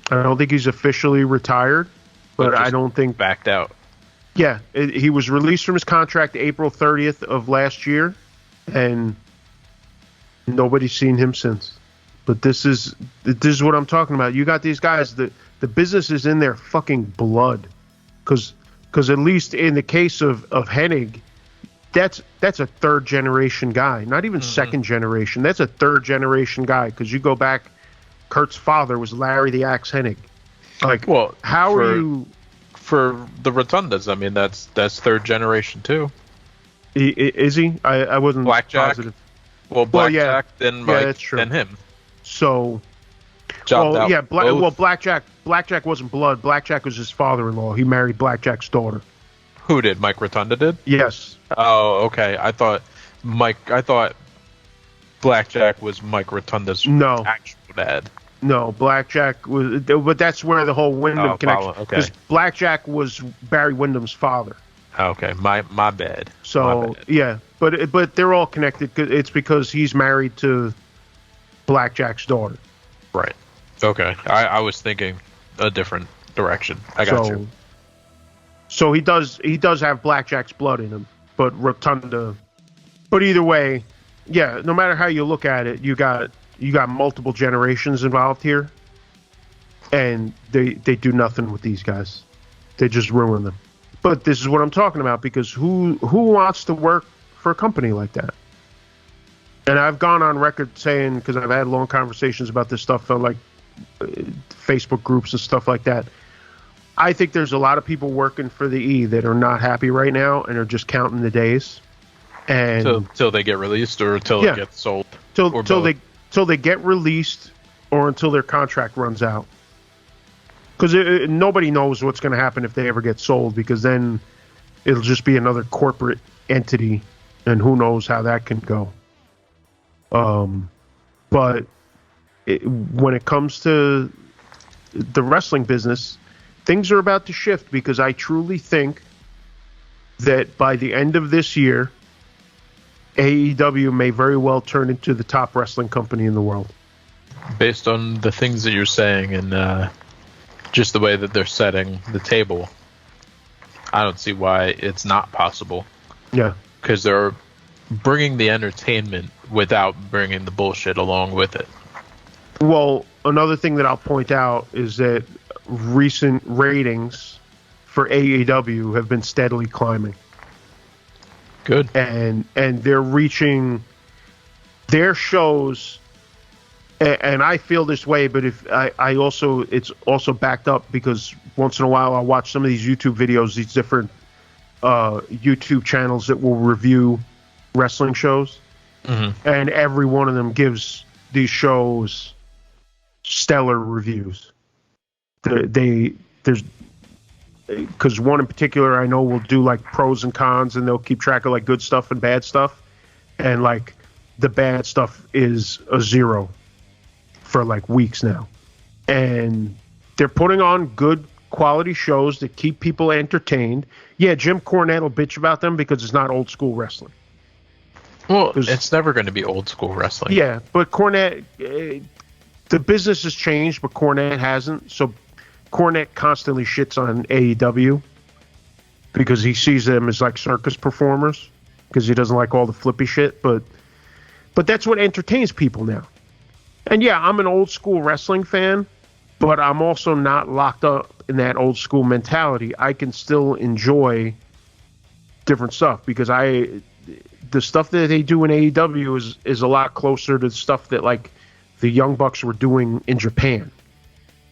I don't think he's officially retired, but I don't think backed out. Yeah, he was released from his contract April 30th of last year, and nobody's seen him since. But this is what I'm talking about. You got these guys, the business is in their fucking blood, because at least in the case of Hennig, that's a third generation guy, not even second generation. That's a third generation guy, because you go back, Kurt's father was Larry the Axe Hennig. Like, well, how are you? For the Rotundas, I mean, that's third generation too. Is he? I wasn't Blackjack. positive. Well, Blackjack, then Mike, that's true. then him. So, Blackjack wasn't blood. Blackjack was his father-in-law. He married Blackjack's daughter. Who did? Mike Rotunda did? Yes. Oh, okay. I thought Blackjack was Mike Rotunda's actual dad. No, Blackjack was, but that's where the whole Wyndham connection. Okay. Because Blackjack was Barry Windham's father. Okay, my bad. So my bad. Yeah, but they're all connected. It's because he's married to Blackjack's daughter. Right. Okay. I was thinking a different direction. I got you. So he does have Blackjack's blood in him, but Rotunda. But either way, yeah. No matter how you look at it, you got multiple generations involved here, and they do nothing with these guys. They just ruin them. But this is what I'm talking about, because who wants to work for a company like that? And I've gone on record saying, because I've had long conversations about this stuff on like Facebook groups and stuff like that, I think there's a lot of people working for the E that are not happy right now and are just counting the days. And till they get released, or till it gets sold, till they get released, or until their contract runs out. Because nobody knows what's going to happen if they ever get sold, because then it'll just be another corporate entity, and who knows how that can go. But when it comes to the wrestling business, things are about to shift, because I truly think that by the end of this year, AEW may very well turn into the top wrestling company in the world. Based on the things that you're saying and just the way that they're setting the table, I don't see why it's not possible. Yeah. Because they're bringing the entertainment without bringing the bullshit along with it. Well, another thing that I'll point out is that recent ratings for AEW have been steadily climbing. Good. And they're reaching their shows, and I feel this way, but if I also, it's also backed up, because once in a while I'll watch some of these YouTube videos, these different YouTube channels that will review wrestling shows, and every one of them gives these shows stellar reviews. There's because one in particular I know will do like pros and cons, and they'll keep track of like good stuff and bad stuff, and like the bad stuff is a 0 for like weeks now, and they're putting on good quality shows that keep people entertained. Yeah, Jim Cornette will bitch about them because it's not old school wrestling. Well, it's never going to be old school wrestling. Yeah, but Cornette, the business has changed, but Cornette hasn't. So Cornette constantly shits on AEW because he sees them as like circus performers. because he doesn't like all the flippy shit. But that's what entertains people now. And yeah, I'm an old school wrestling fan, but I'm also not locked up in that old school mentality. I can still enjoy different stuff because the stuff that they do in AEW is a lot closer to the stuff that like the Young Bucks were doing in Japan.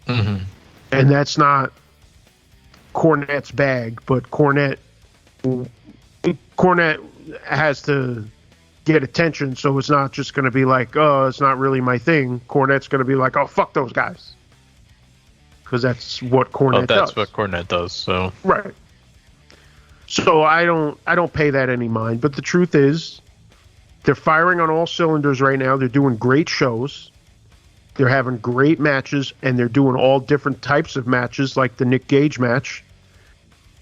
Mm-hmm. And that's not Cornette's bag, but Cornette has to get attention, so it's not just going to be like, oh, it's not really my thing. Cornette's going to be like, oh, fuck those guys. Because that's what Cornette does. That's what Cornette does, so. Right. So I don't pay that any mind, but the truth is they're firing on all cylinders right now. They're doing great shows. They're having great matches, and they're doing all different types of matches, like the Nick Gage match.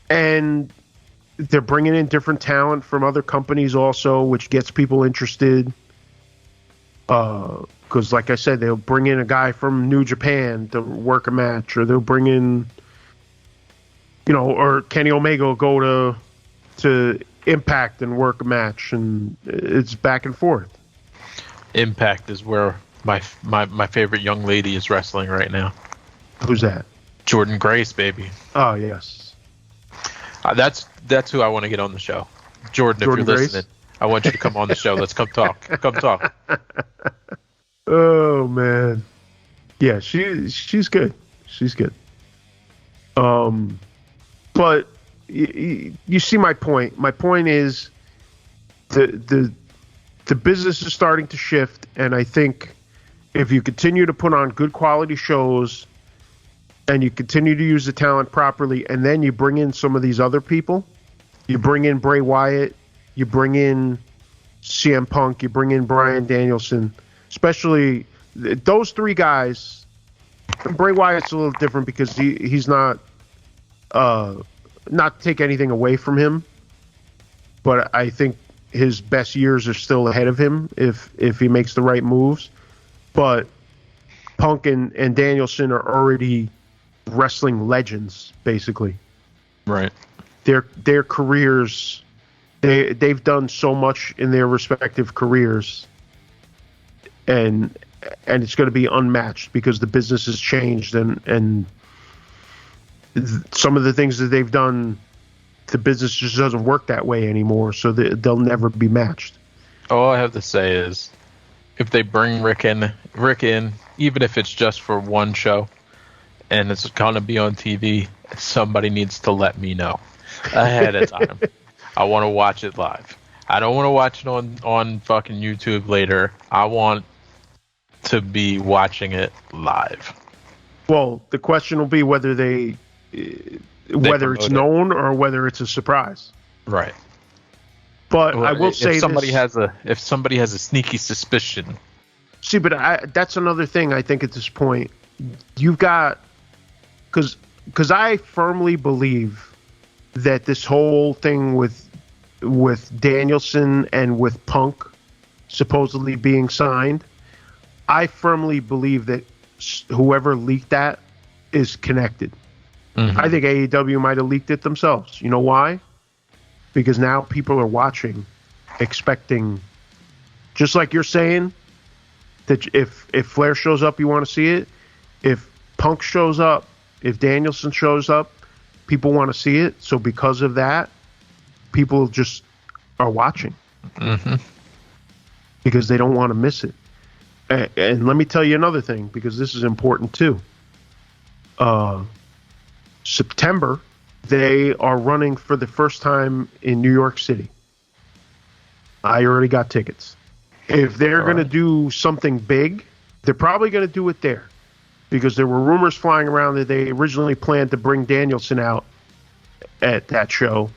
And they're bringing in different talent from other companies also, which gets people interested. Because, like I said, they'll bring in a guy from New Japan to work a match, or they'll bring in, or Kenny Omega will go to Impact and work a match, and it's back and forth. Impact is where my favorite young lady is wrestling right now. Who's that? Jordan Grace, baby. Oh, yes. That's who I want to get on the show. Jordan, if you're Grace? listening, I want you to come on the show. Let's come talk. Come talk. Oh, man. Yeah, she's good. She's good. But you see my point. My point is the business is starting to shift, and I think if you continue to put on good quality shows and you continue to use the talent properly, and then you bring in some of these other people, you bring in Bray Wyatt, you bring in CM Punk, you bring in Bryan Danielson, especially those three guys. Bray Wyatt's a little different because he's not to take anything away from him, but I think his best years are still ahead of him if he makes the right moves. But Punk and Danielson are already wrestling legends, basically. Right. Their careers, they've done so much in their respective careers, and it's going to be unmatched because the business has changed, and some of the things that they've done, the business just doesn't work that way anymore, so they'll never be matched. All I have to say is, if they bring Rick in, even if it's just for one show, and it's going to be on TV, somebody needs to let me know ahead of time. I want to watch it live. I don't want to watch it on fucking YouTube later. I want to be watching it live. Well, the question will be whether whether it's known or whether it's a surprise. Right. But I will say if somebody has a sneaky suspicion. See, but that's another thing I think at this point. You've got, because I firmly believe that this whole thing with Danielson and with Punk supposedly being signed, I firmly believe that whoever leaked that is connected. Mm-hmm. I think AEW might have leaked it themselves. You know why? Because now people are watching, expecting, just like you're saying, that if Flair shows up, you want to see it. If Punk shows up, if Danielson shows up, people want to see it. So because of that, people just are watching. Mm-hmm. Because they don't want to miss it. And let me tell you another thing, because this is important too. September, they are running for the first time in New York City. I already got tickets. If they're going to do something big, they're probably going to do it there. Because there were rumors flying around that they originally planned to bring Danielson out at that show,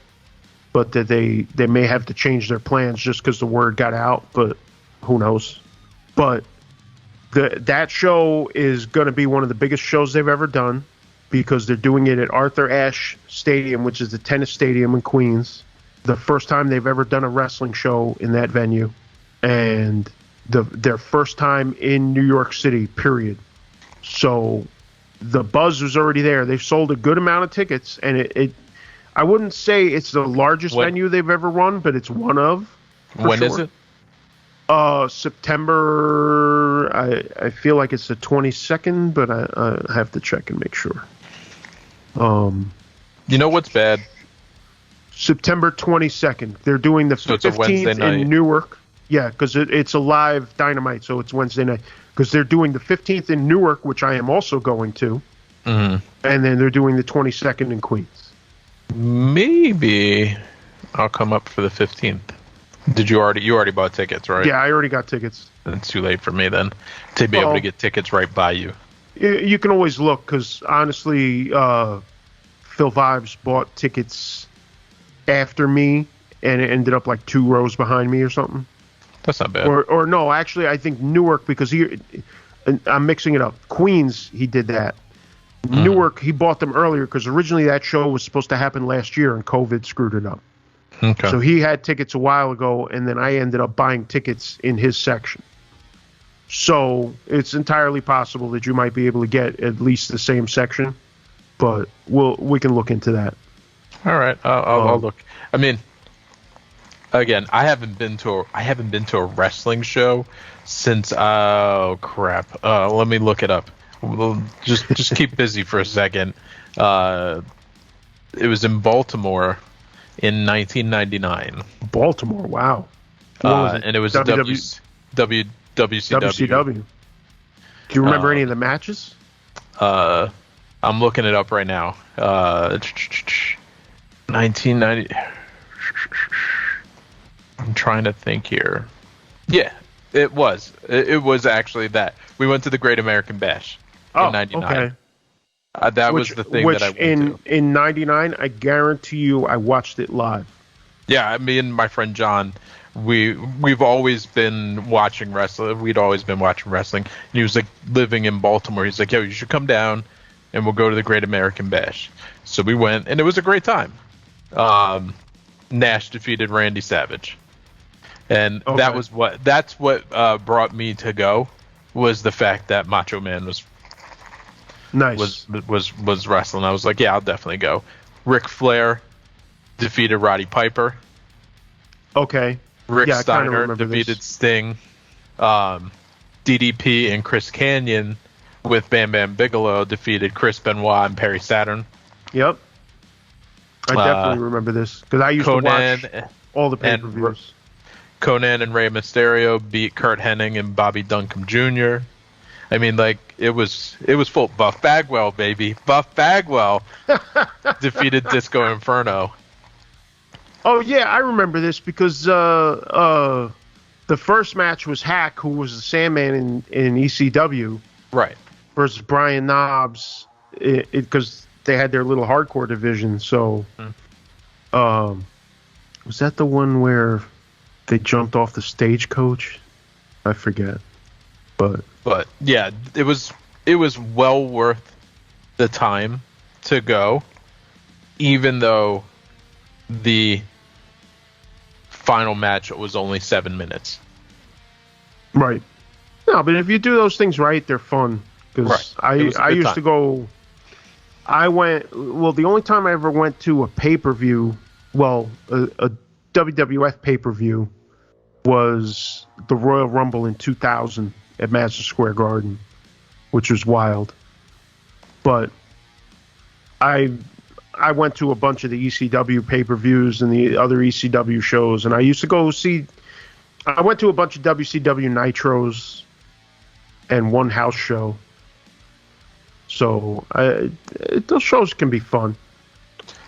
but that they may have to change their plans just because the word got out, but who knows. But that show is going to be one of the biggest shows they've ever done, because they're doing it at Arthur Ashe Stadium, which is the tennis stadium in Queens. The first time they've ever done a wrestling show in that venue, and their first time in New York City, period. So the buzz was already there. They've sold a good amount of tickets, and I wouldn't say it's the largest venue they've ever run, but it's one of. When is it? September. I feel like it's the 22nd, but I have to check and make sure. You know what's bad? September 22nd. They're doing the 15th in Newark. Yeah, because it's a live Dynamite, so it's Wednesday night. Because they're doing the 15th in Newark, which I am also going to. Mm-hmm. And then they're doing the 22nd in Queens. Maybe I'll come up for the 15th. You already bought tickets, right? Yeah, I already got tickets. It's too late for me then to be able to get tickets right by you. You can always look, because honestly, Phil Vibes bought tickets after me, and it ended up like 2 rows behind me or something. That's not bad. Or no, actually, I think Newark, because I'm mixing it up. Queens, he did that. Newark, he bought them earlier, because originally that show was supposed to happen last year, and COVID screwed it up. Okay. So he had tickets a while ago, and then I ended up buying tickets in his section. So it's entirely possible that you might be able to get at least the same section, but we can look into that. All right, I'll look. I mean, again, I haven't been to a wrestling show since let me look it up. Just keep busy for a second. It was in Baltimore in 1999. Baltimore, wow. And it was WCW. WCW. Do you remember any of the matches? I'm looking it up right now. 1990. I'm trying to think here. Yeah, it was. It was actually that. We went to the Great American Bash in 99. Okay. That was the thing that I went to. In 99, I guarantee you I watched it live. Yeah, me and my friend John, we've always been watching wrestling. We'd always been watching wrestling. And he was like living in Baltimore. He's like, yo, you should come down and we'll go to the Great American Bash. So we went, and it was a great time. Nash defeated Randy Savage. And that's what brought me to go, was the fact that Macho Man was wrestling. I was like, yeah, I'll definitely go. Ric Flair defeated Roddy Piper. Okay. Rick Steiner defeated Sting. DDP and Chris Kanyon with Bam Bam Bigelow defeated Chris Benoit and Perry Saturn. Yep. I definitely remember this, because I used to watch all the pay-per-views. Conan and Rey Mysterio beat Kurt Hennig and Bobby Duncombe Jr. I mean, like, it was full. Buff Bagwell, baby. Buff Bagwell defeated Disco Inferno. Oh, yeah, I remember this, because the first match was Hack, who was the Sandman in ECW. Right. Versus Brian Knobbs, because they had their little hardcore division. So, was that the one where they jumped off the stagecoach? I forget. But yeah, it was well worth the time to go, even though the final match was only 7 minutes. Right. No, but if you do those things right, they're fun. Because I used to go. The only time I ever went to a pay-per-view, a WWF pay-per-view, was the Royal Rumble in 2000 at Madison Square Garden, which was wild. But I went to a bunch of the ECW pay-per-views and the other ECW shows, and I used to go see. I went to a bunch of WCW Nitros and one house show. So those shows can be fun.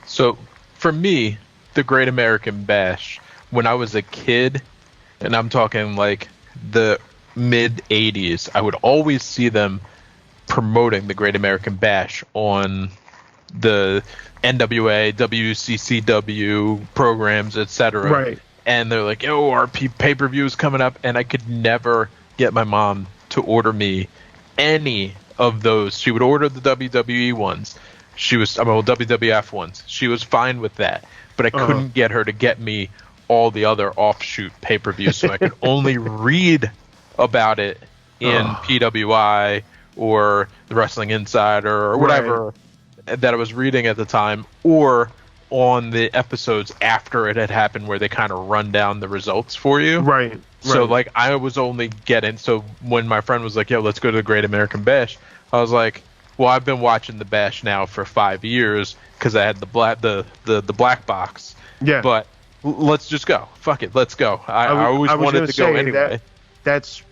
So for me, the Great American Bash, when I was a kid, and I'm talking like the mid 80s, I would always see them promoting the Great American Bash on the NWA, WCCW programs, etc. Right. And they're like, "Oh, our pay-per-view is coming up," and I could never get my mom to order me any of those. She would order the WWE ones. WWF ones. She was fine with that, but I couldn't get her to get me all the other offshoot pay-per-views, so I could only read about it in PWI or the Wrestling Insider or whatever that I was reading at the time, or on the episodes after it had happened, where they kind of run down the results for you. Right. So like I was only getting, so when my friend was like, yo, let's go to the Great American Bash, I was like, well, I've been watching the Bash now for 5 years because I had the black box. Yeah. But let's just go. Fuck it, let's go. I always wanted to go anyway. That's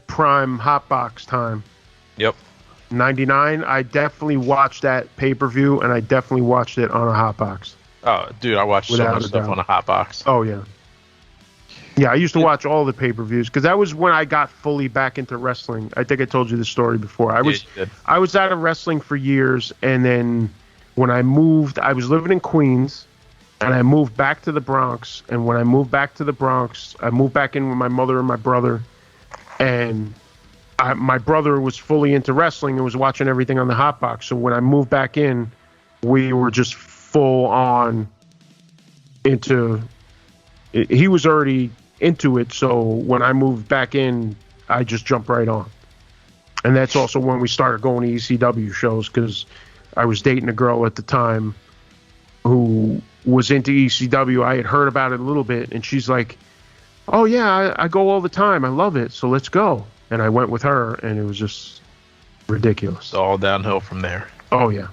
prime hotbox time. Yep. 99. I definitely watched that pay-per-view, and I definitely watched it on a hotbox. Oh, dude, I watched so much stuff on a hotbox. Oh yeah. Yeah, I used to watch all the pay-per-views because that was when I got fully back into wrestling. I think I told you the story before. I was out of wrestling for years, and then when I moved, I was living in Queens, and I moved back to the Bronx. And when I moved back to the Bronx, I moved back in with my mother and my brother, and my brother was fully into wrestling and was watching everything on the hotbox. So when I moved back in, we were just full on into. He was already into it, so when I moved back in, I just jumped right on. And that's also when we started going to ECW shows, because I was dating a girl at the time who was into ECW. I had heard about it a little bit, and she's like, oh yeah, I go all the time. I love it, so let's go. And I went with her, and it was just ridiculous. It's all downhill from there. Oh yeah.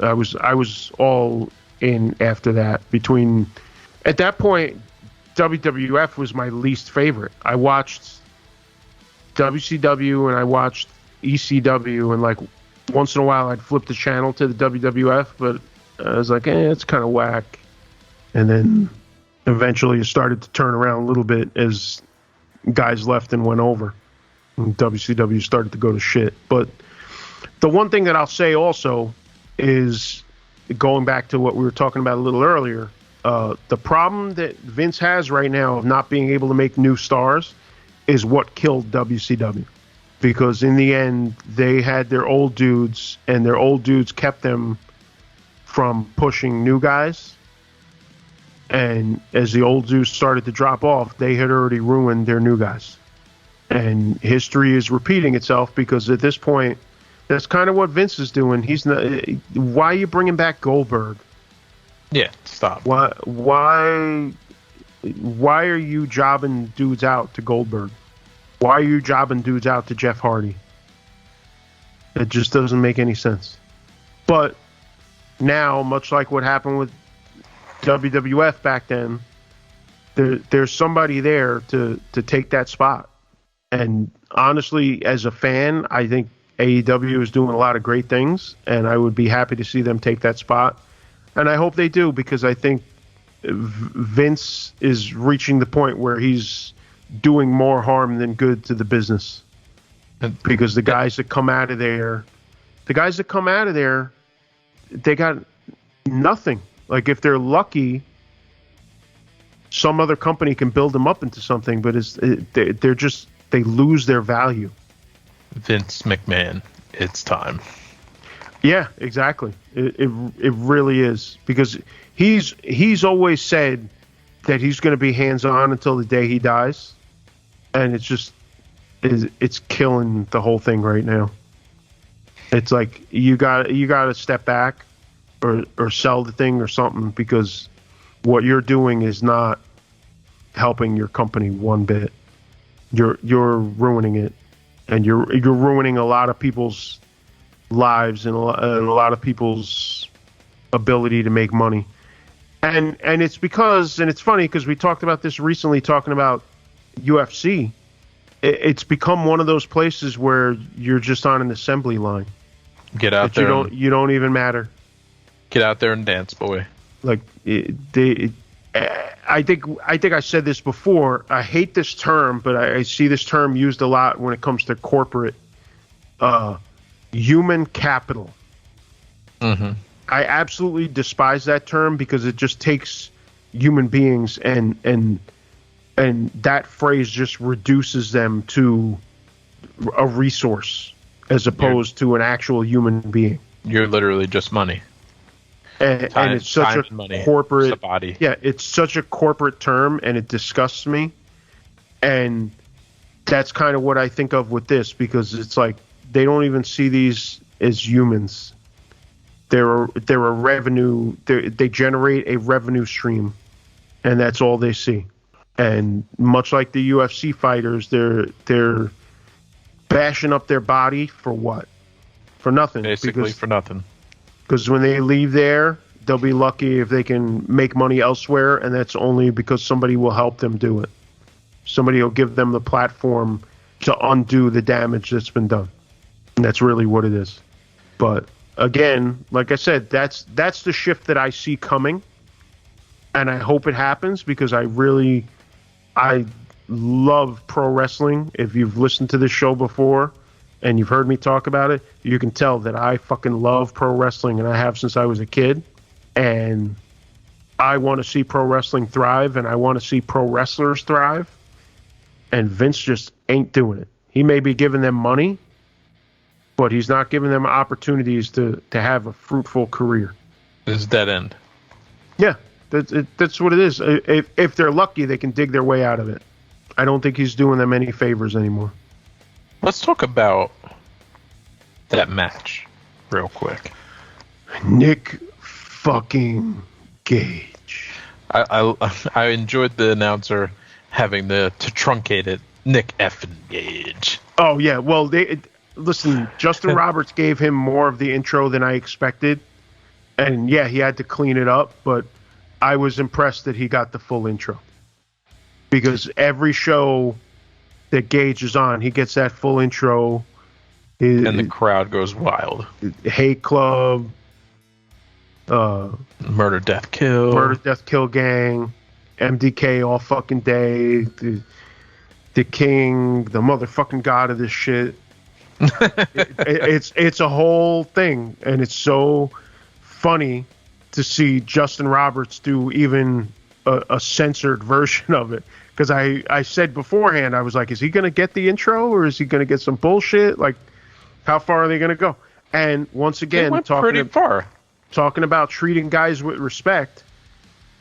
I was all in after that. At that point, WWF was my least favorite. I watched WCW and I watched ECW, and like once in a while I'd flip the channel to the WWF, but I was like, it's kind of whack. And then eventually it started to turn around a little bit as guys left and went over. And WCW started to go to shit. But the one thing that I'll say also is, going back to what we were talking about a little earlier, the problem that Vince has right now of not being able to make new stars is what killed WCW. Because in the end, they had their old dudes, and their old dudes kept them from pushing new guys. And as the old dudes started to drop off, they had already ruined their new guys. And history is repeating itself, because at this point, that's kind of what Vince is doing. He's not. Why are you bringing back Goldberg? Yeah, stop. Why are you jobbing dudes out to Goldberg? Why are you jobbing dudes out to Jeff Hardy? It just doesn't make any sense. But now, much like what happened with WWF back then, there's somebody there to take that spot. And honestly, as a fan, I think AEW is doing a lot of great things, and I would be happy to see them take that spot. And I hope they do, because I think Vince is reaching the point where he's doing more harm than good to the business. Because the guys that come out of there, they got nothing. Like, if they're lucky, some other company can build them up into something, but they lose their value. Vince McMahon, it's time. Yeah, exactly. It really is, because he's always said that he's going to be hands-on until the day he dies, and it's killing the whole thing right now. It's like you got to step back or sell the thing or something, because what you're doing is not helping your company one bit. You're ruining it, and you're ruining a lot of people's lives and a lot of people's ability to make money. And it's because, and it's funny because we talked about this recently talking about UFC. It's become one of those places where you're just on an assembly line. Get out there. You don't even matter. Get out there and dance, boy. Like I think I said this before. I hate this term, but I see this term used a lot when it comes to corporate human capital. Mm-hmm. I absolutely despise that term, because it just takes human beings and that phrase just reduces them to a resource as opposed to an actual human being. You're literally just money. And it's such a money, corporate body. Yeah, it's such a corporate term, and it disgusts me. And that's kind of what I think of with this, because it's like they don't even see these as humans. They're a revenue. They generate a revenue stream, and that's all they see. And much like the UFC fighters, they're bashing up their body for what? For nothing. Basically for nothing. Because when they leave there, they'll be lucky if they can make money elsewhere, and that's only because somebody will help them do it. Somebody will give them the platform to undo the damage that's been done. And that's really what it is. But again, like I said, that's the shift that I see coming. And I hope it happens because I love pro wrestling. If you've listened to this show before and you've heard me talk about it, you can tell that I fucking love pro wrestling, and I have since I was a kid. And I want to see pro wrestling thrive, and I want to see pro wrestlers thrive. And Vince just ain't doing it. He may be giving them money, but he's not giving them opportunities to have a fruitful career. It's dead end. Yeah, that's what it is. If they're lucky, they can dig their way out of it. I don't think he's doing them any favors anymore. Let's talk about that match real quick. Nick fucking Gage. I enjoyed the announcer having to truncate it. Nick effing Gage. Oh, yeah. Well, listen, Justin Roberts gave him more of the intro than I expected. And, yeah, he had to clean it up, but I was impressed that he got the full intro. Because every show that Gage is on, he gets that full intro. And the crowd goes wild. Hate Club. Murder, Death, Kill Gang. MDK all fucking day. The king, the motherfucking god of this shit. It's a whole thing. And it's so funny to see Justin Roberts do even a censored version of it. Because I said beforehand, I was like, is he going to get the intro or is he going to get some bullshit? Like, how far are they going to go? And once again, pretty far. Talking about treating guys with respect,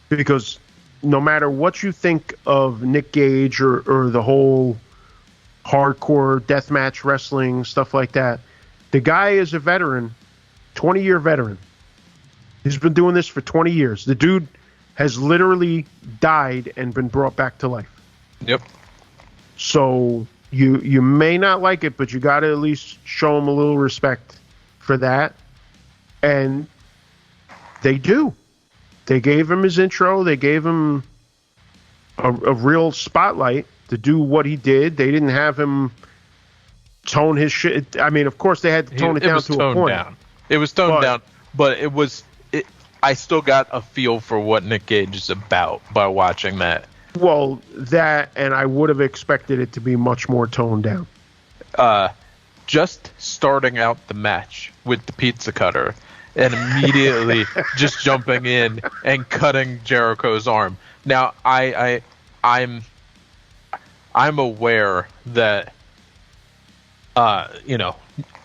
because no matter what you think of Nick Gage or the whole hardcore deathmatch wrestling, stuff like that, the guy is a veteran, 20-year veteran. He's been doing this for 20 years. The dude has literally died and been brought back to life. Yep. So you may not like it, but you got to at least show him a little respect for that. And they do. They gave him his intro. They gave him a real spotlight to do what he did. They didn't have him tone his shit. I mean, of course, they had to tone it down to a point. It was toned down, but it was. I still got a feel for what Nick Gage is about by watching that. Well, that, and I would have expected it to be much more toned down. Just starting out the match with the pizza cutter and immediately just jumping in and cutting Jericho's arm. Now, I'm aware that,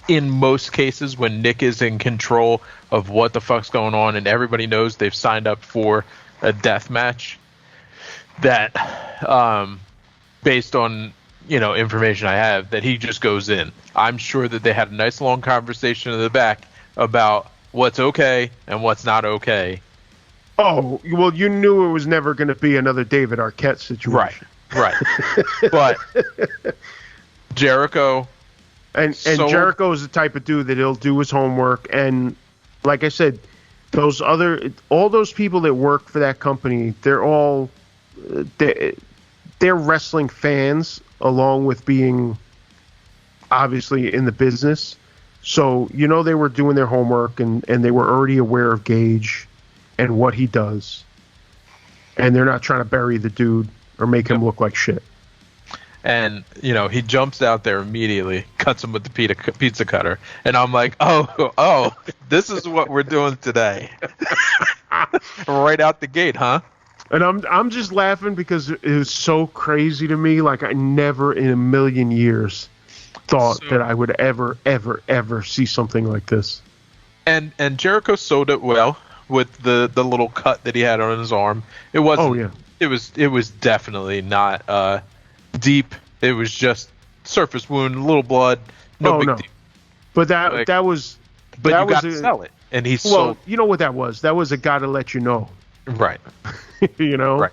in most cases when Nick is in control of what the fuck's going on and everybody knows they've signed up for a death match, that based on information I have, that he just goes in. I'm sure that they had a nice long conversation in the back about what's okay and what's not okay. Oh, well, you knew it was never going to be another David Arquette situation. Right. But Jericho... And Jericho is the type of dude that he'll do his homework. And like I said, all those people that work for that company, they're wrestling fans along with being obviously in the business. So, they were doing their homework and they were already aware of Gage and what he does. And they're not trying to bury the dude or make him look like shit. And, he jumps out there immediately, cuts him with the pizza cutter. And I'm like, oh, this is what we're doing today. Right out the gate, huh? And I'm just laughing because it was so crazy to me. Like, I never in a million years thought that I would ever, ever, ever see something like this. And Jericho sold it well with the little cut that he had on his arm. It wasn't. Oh, yeah. It was definitely not deep. It was just surface wound, a little blood, no big deal. But that was. But you got to sell it. and he's you know what that was? That was a gotta let you know. Right. You know? Right.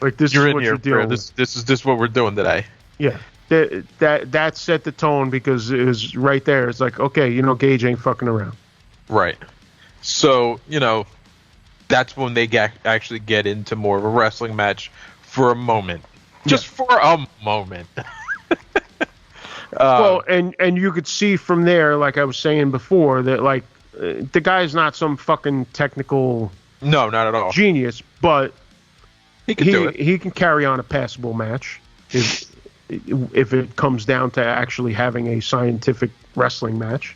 Like, this is what you're dealing with. This is what we're doing today. Yeah. That set the tone, because it was right there. It's like, okay, you know, Gage ain't fucking around. Right. So, you know, that's when they actually get into more of a wrestling match for a moment. Just for a moment. Well, and you could see from there, like I was saying before, that, like, the guy's not some fucking technical... No, not at all. Genius, but he can do it. He can carry on a passable match if it comes down to actually having a scientific wrestling match.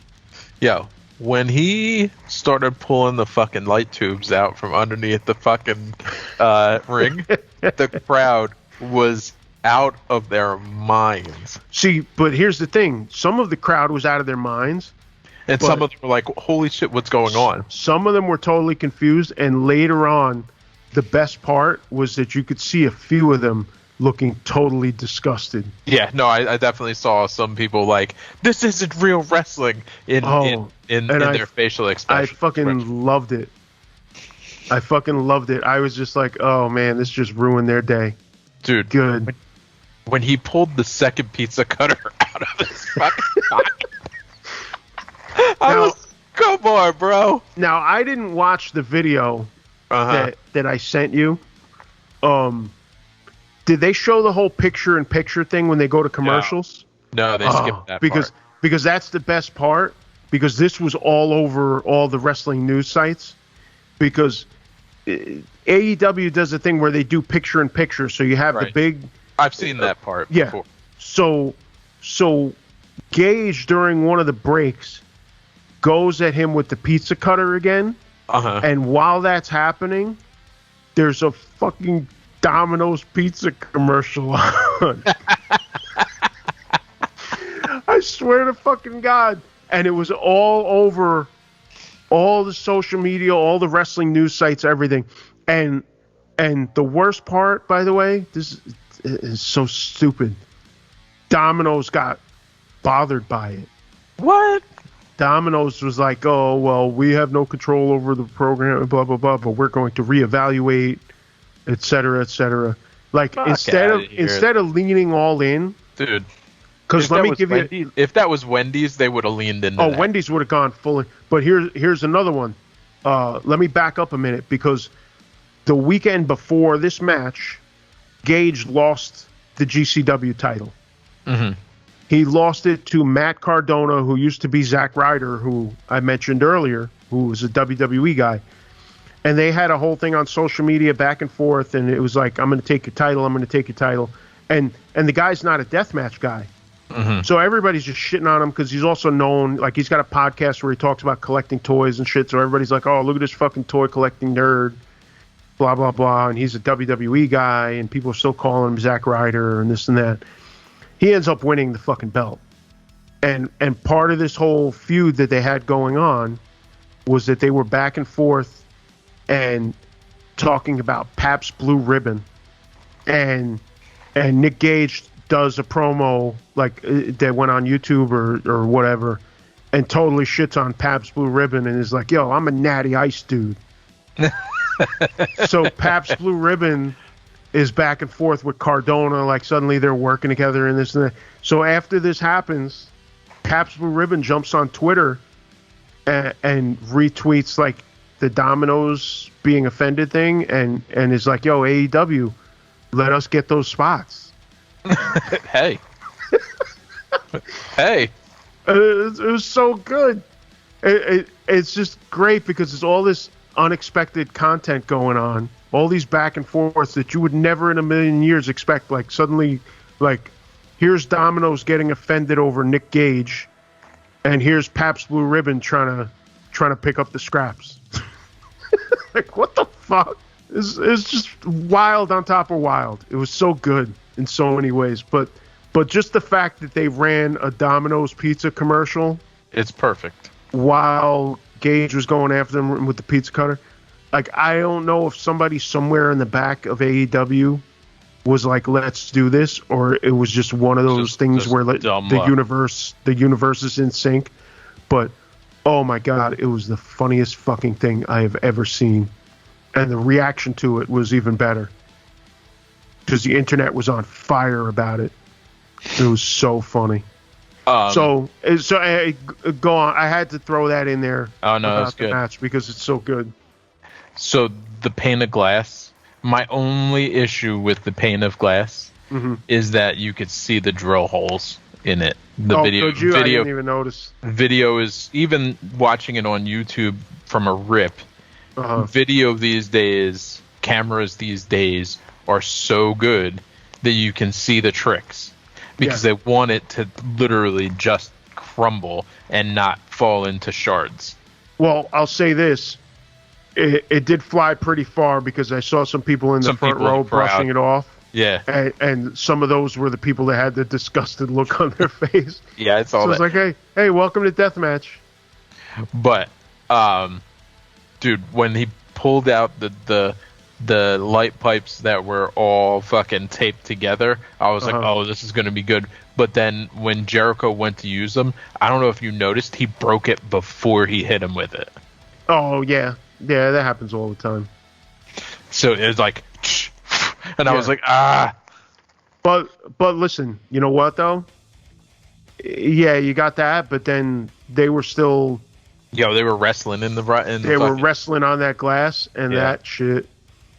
Yo, when he started pulling the fucking light tubes out from underneath the fucking ring, the crowd was out of their minds. See, but here's the thing. Some of the crowd was out of their minds. And some of them were like, holy shit, what's going on? Some of them were totally confused. And later on, the best part was that you could see a few of them looking totally disgusted. Yeah, no, I definitely saw some people like, this isn't real wrestling in their facial expression. I fucking loved it. I was just like, oh, man, this just ruined their day. Dude. Good. When he pulled the second pizza cutter out of his fucking pocket. Come on, bro. Now, I didn't watch the video that I sent you. Did they show the whole picture-in-picture thing when they go to commercials? No, they skipped that part. Because that's the best part. Because this was all over all the wrestling news sites. Because AEW does a thing where they do picture-in-picture. So you have the big... I've seen that part before. So Gage, during one of the breaks, goes at him with the pizza cutter again. And while that's happening, there's a fucking Domino's Pizza commercial on. I swear to fucking God. And it was all over all the social media, all the wrestling news sites, everything. And the worst part, by the way, this is so stupid. Domino's got bothered by it. What? Domino's was like, oh, well, we have no control over the program, blah, blah, blah, but we're going to reevaluate, et cetera, et cetera. Like, instead of leaning all in. Dude. Because let me give you... If that was Wendy's, they would have leaned into that. Wendy's would have gone fully. But here's another one. Let me back up a minute, because the weekend before this match, Gage lost the GCW title. Mm-hmm. He lost it to Matt Cardona, who used to be Zack Ryder, who I mentioned earlier, who was a WWE guy. And they had a whole thing on social media back and forth, and it was like, I'm going to take your title, I'm going to take your title. And the guy's not a deathmatch guy. Mm-hmm. So everybody's just shitting on him because he's also known, like, he's got a podcast where he talks about collecting toys and shit. So everybody's like, oh, look at this fucking toy collecting nerd, blah, blah, blah. And he's a WWE guy, and people are still calling him Zack Ryder and this and that. He ends up winning the fucking belt. And part of this whole feud that they had going on was that they were back and forth and talking about Pabst Blue Ribbon. And Nick Gage does a promo like that went on YouTube or whatever and totally shits on Pabst Blue Ribbon and is like, yo, I'm a Natty Ice dude. So Pabst Blue Ribbon is back and forth with Cardona, like suddenly they're working together and this and that. So after this happens, Pabst Blue Ribbon jumps on Twitter and retweets like the Domino's being offended thing and is like, yo, AEW, let us get those spots. Hey. Hey. It was so good. It's just great because it's all this unexpected content going on. All these back and forths that you would never in a million years expect. Like suddenly, like here's Domino's getting offended over Nick Gage, and here's Pabst Blue Ribbon trying to pick up the scraps. Like what the fuck? It's just wild on top of wild. It was so good in so many ways, but just the fact that they ran a Domino's Pizza commercial, it's perfect. While Gage was going after them with the pizza cutter. Like, I don't know if somebody somewhere in the back of AEW was like, let's do this, or it was just one of those things where like, the universe is in sync. But Oh my God, it was the funniest fucking thing I have ever seen. And the reaction to it was even better. Because the internet was on fire about it. It was so funny. So go on. I had to throw that in there. Oh no, that's good. Match because it's so good. So the pane of glass. My only issue with the pane of glass is that you could see the drill holes in it. The video. I didn't even notice. Video is, even watching it on YouTube from a rip. Video these days, cameras these days are so good that you can see the tricks because they want it to literally just crumble and not fall into shards. Well, I'll say this. It did fly pretty far because I saw some people in the front row brushing it off. Yeah. And some of those were the people that had the disgusted look on their face. Yeah, it's all so that. It's like, hey, welcome to Deathmatch. But, dude, when he pulled out the light pipes that were all fucking taped together, I was like, oh, this is going to be good. But then when Jericho went to use them, I don't know if you noticed, he broke it before he hit him with it. Oh, yeah. Yeah, that happens all the time. So it was like, and I was like, ah. But listen, you know what though? Yeah, you got that, but then they were still. They were wrestling in the they were wrestling on that glass, and that shit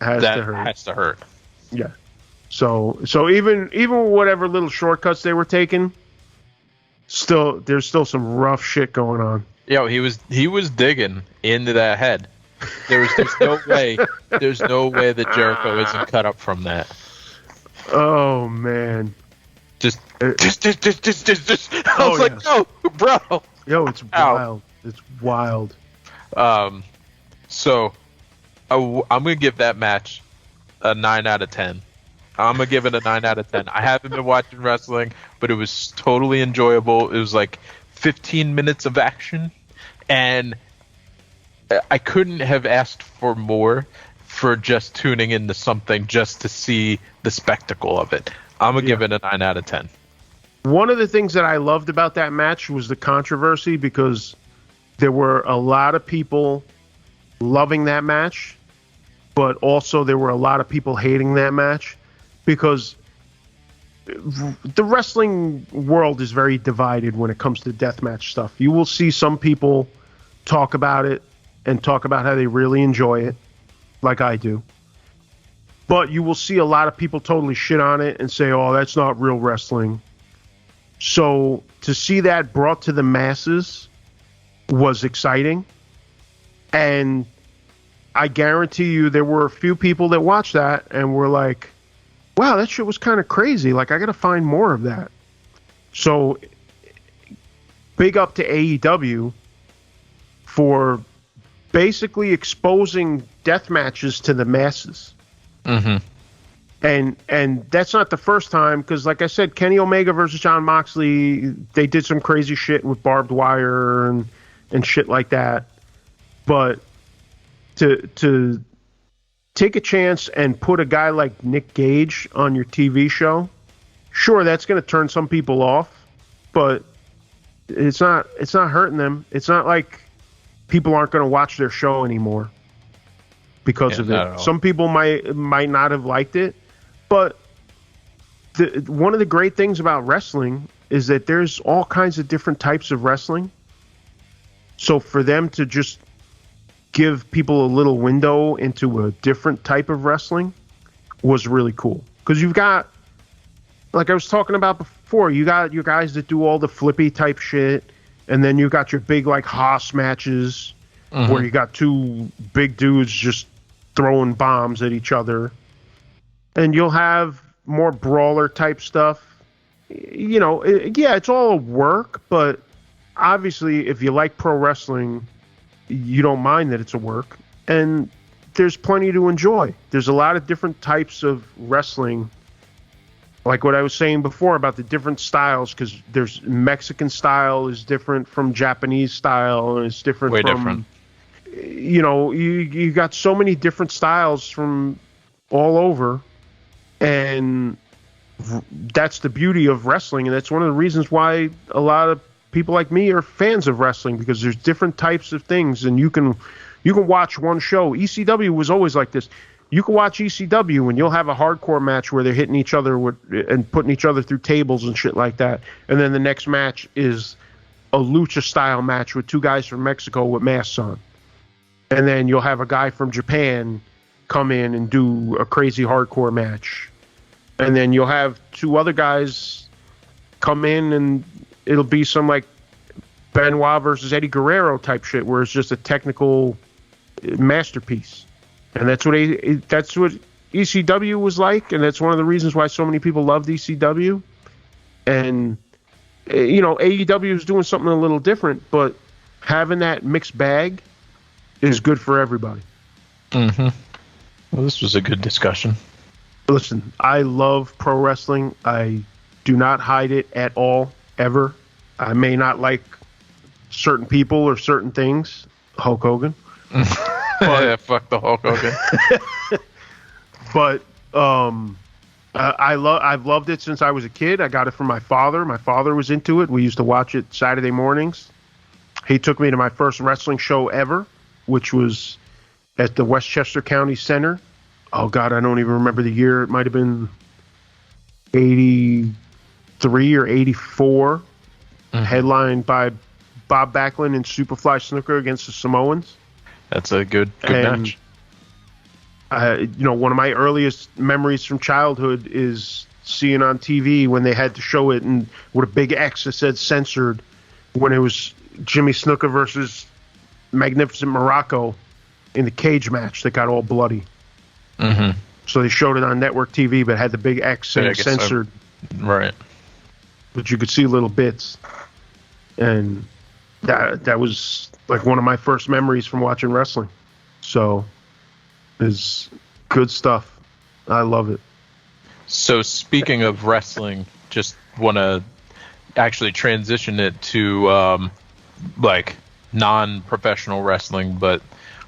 has to hurt. Yeah. So even whatever little shortcuts they were taking, there's still some rough shit going on. He was digging into that head. There's no way that Jericho isn't cut up from that. Oh man. Just. I was like, no, bro. Yo, it's wild. It's wild. So I'm gonna give that match a 9 out of 10. I'm gonna give it a 9 out of 10. I haven't been watching wrestling, but it was totally enjoyable. It was like 15 minutes of action, and I couldn't have asked for more for just tuning into something just to see the spectacle of it. I'm going to give it a 9 out of 10. One of the things that I loved about that match was the controversy, because there were a lot of people loving that match, but also there were a lot of people hating that match, because the wrestling world is very divided when it comes to deathmatch stuff. You will see some people talk about it and talk about how they really enjoy it, like I do. But you will see a lot of people totally shit on it and say, oh, that's not real wrestling. So to see that brought to the masses was exciting. And I guarantee you there were a few people that watched that and were like, wow, that shit was kind of crazy. Like, I got to find more of that. So big up to AEW for basically exposing death matches to the masses. And that's not the first time, because like I said, Kenny Omega versus Jon Moxley, they did some crazy shit with barbed wire and shit like that. But to take a chance and put a guy like Nick Gage on your TV show, sure, that's going to turn some people off, but it's not hurting them. It's not like people aren't going to watch their show anymore because of it. Some people might not have liked it, but one of the great things about wrestling is that there's all kinds of different types of wrestling. So for them to just give people a little window into a different type of wrestling was really cool. Because you've got, like I was talking about before, you got your guys that do all the flippy type shit, and then you got your big like Haas matches where you got two big dudes just throwing bombs at each other. And you'll have more brawler type stuff. You know, it's all work, but obviously if you like pro wrestling, you don't mind that it's a work. And there's plenty to enjoy. There's a lot of different types of wrestling. Like what I was saying before about the different styles, because there's Mexican style is different from Japanese style, and it's different different. You know, you got so many different styles from all over, and that's the beauty of wrestling, and that's one of the reasons why a lot of people like me are fans of wrestling because there's different types of things, and you can watch one show. ECW was always like this. You can watch ECW and you'll have a hardcore match where they're hitting each other and putting each other through tables and shit like that. And then the next match is a lucha style match with two guys from Mexico with masks on. And then you'll have a guy from Japan come in and do a crazy hardcore match. And then you'll have two other guys come in and it'll be some like Benoit versus Eddie Guerrero type shit where it's just a technical masterpiece. And that's what ECW was like, and that's one of the reasons why so many people loved ECW. And AEW is doing something a little different, but having that mixed bag is good for everybody. Mm-hmm. Well, this was a good discussion. Listen, I love pro wrestling. I do not hide it at all, ever. I may not like certain people or certain things. Hulk Hogan. Yeah, fuck the Hulk Hogan. But I've loved it since I was a kid. I got it from my father. My father was into it. We used to watch it Saturday mornings. He took me to my first wrestling show ever, which was at the Westchester County Center. Oh, God, I don't even remember the year. It might have been 83 or 84. Mm-hmm. Headlined by Bob Backlund and Superfly Snooker against the Samoans. That's a good match. One of my earliest memories from childhood is seeing on TV when they had to show it and with a big X that said censored when it was Jimmy Snuka versus Magnificent Morocco in the cage match that got all bloody. Mm-hmm. So they showed it on network TV, but had the big X saying censored. Right. But you could see little bits. And that was like one of my first memories from watching wrestling. So it's good stuff. I love it. So speaking of wrestling, just want to actually transition it to non-professional wrestling, but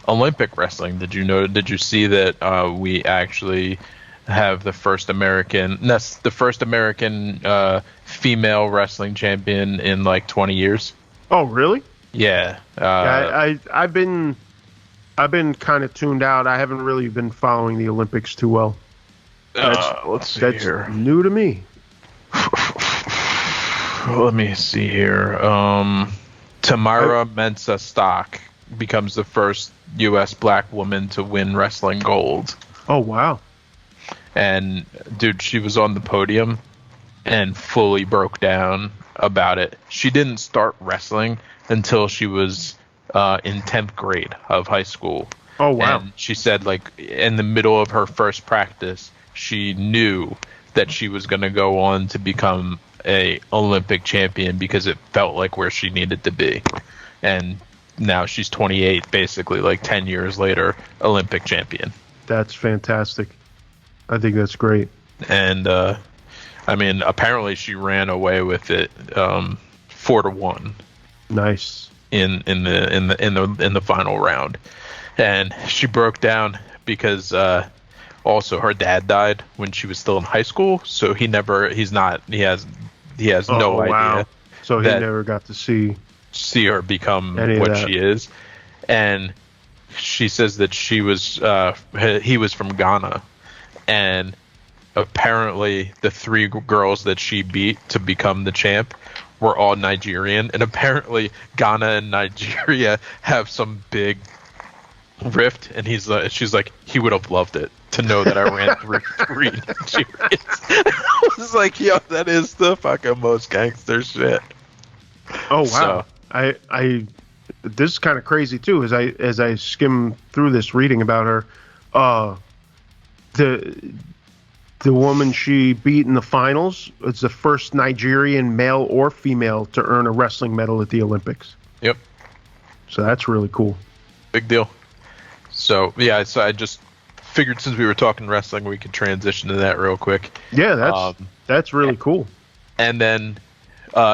Olympic wrestling. Did you see that we actually have the first American female wrestling champion in like 20 years? Oh, really? Yeah. I've been kind of tuned out. I haven't really been following the Olympics too well. Let's see that's here. New to me. Let me see here. Tamara Mensah Stock becomes the first U.S. black woman to win wrestling gold. Oh, wow. And, dude, she was on the podium and fully broke down about it. She didn't start wrestling until she was in 10th grade of high school. Oh, wow. And she said, like, in the middle of her first practice, she knew that she was going to go on to become a Olympic champion because it felt like where she needed to be. And now she's 28, basically, like 10 years later, Olympic champion. That's fantastic. I think that's great. And, apparently she ran away with it 4-1. Nice. In the final round. And she broke down because also her dad died when she was still in high school, so he has no idea. So he never got to see her become what she is. And she says that he was from Ghana, and apparently the three girls that she beat to become the champ were all Nigerian, and apparently Ghana and Nigeria have some big rift, and she's like, he would have loved it to know that I ran through three Nigerians. I was like, yo, that is the fucking most gangster shit. Oh, wow. So, this is kind of crazy too, as I skim through this reading about her. The woman she beat in the finals is the first Nigerian male or female to earn a wrestling medal at the Olympics. Yep. So that's really cool. Big deal. So, yeah, so I just figured since we were talking wrestling, we could transition to that real quick. Yeah, that's really cool. And then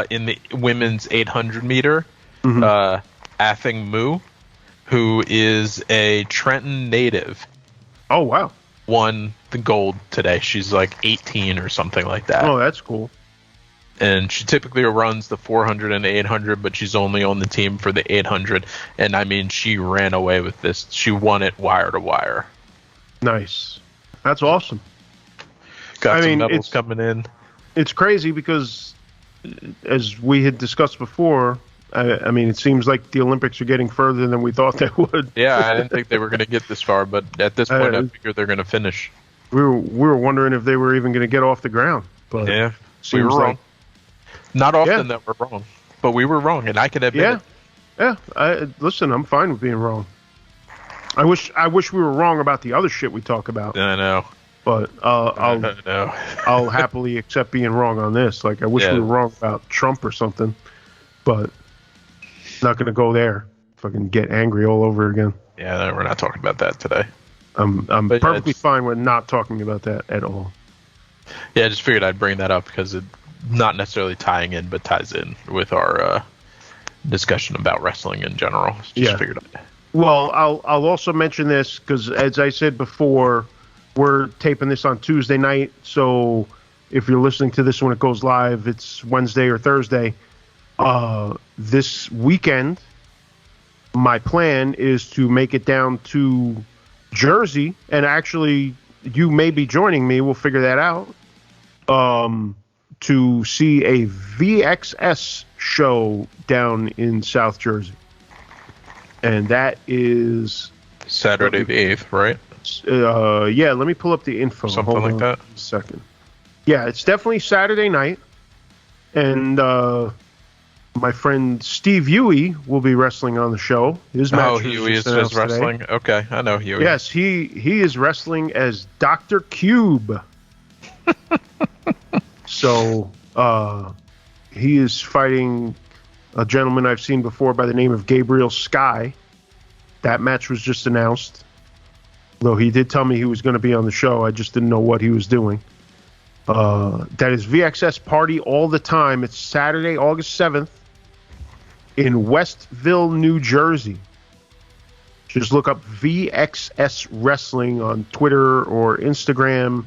in the women's 800 meter, Athing Mu, who is a Trenton native. Oh, wow. Won the gold today. She's like 18 or something like that. Oh, that's cool. And she typically runs the 400 and 800, but she's only on the team for the 800. And I mean, she ran away with this. She won it wire to wire. Nice. That's awesome. Got some medals coming in. It's crazy because, as we had discussed before, I mean, it seems like the Olympics are getting further than we thought they would. Yeah, I didn't think they were going to get this far, but at this point, I figure they're going to finish. We were wondering if they were even going to get off the ground. But yeah, we were wrong. Not often that we're wrong, but we were wrong, and I can admit it. Yeah. Listen, I'm fine with being wrong. I wish we were wrong about the other shit we talk about. I know. But I'll happily accept being wrong on this. Like, I wish we were wrong about Trump or something, but not going to go there. Fucking get angry all over again. Yeah, no, we're not talking about that today. I'm perfectly fine with not talking about that at all. Yeah, I just figured I'd bring that up because it not necessarily tying in, but ties in with our discussion about wrestling in general. Just figured out. Well, I'll also mention this because, as I said before, we're taping this on Tuesday night. So if you're listening to this when it goes live, it's Wednesday or Thursday. This weekend, my plan is to make it down to Jersey, and actually, you may be joining me. We'll figure that out. To see a VXS show down in South Jersey. And that is Saturday the 8th, right? Yeah, let me pull up the info. Something like that. A second. Yeah, it's definitely Saturday night. And my friend Steve Huey will be wrestling on the show. His match Huey is just wrestling? Today. Okay, I know Huey. Yes, he is wrestling as Dr. Cube. So, he is fighting a gentleman I've seen before by the name of Gabriel Sky. That match was just announced. Though he did tell me he was going to be on the show. I just didn't know what he was doing. That is VXS Party All the Time. It's Saturday, August 7th in Westville, New Jersey. Just look up VXS Wrestling on Twitter or Instagram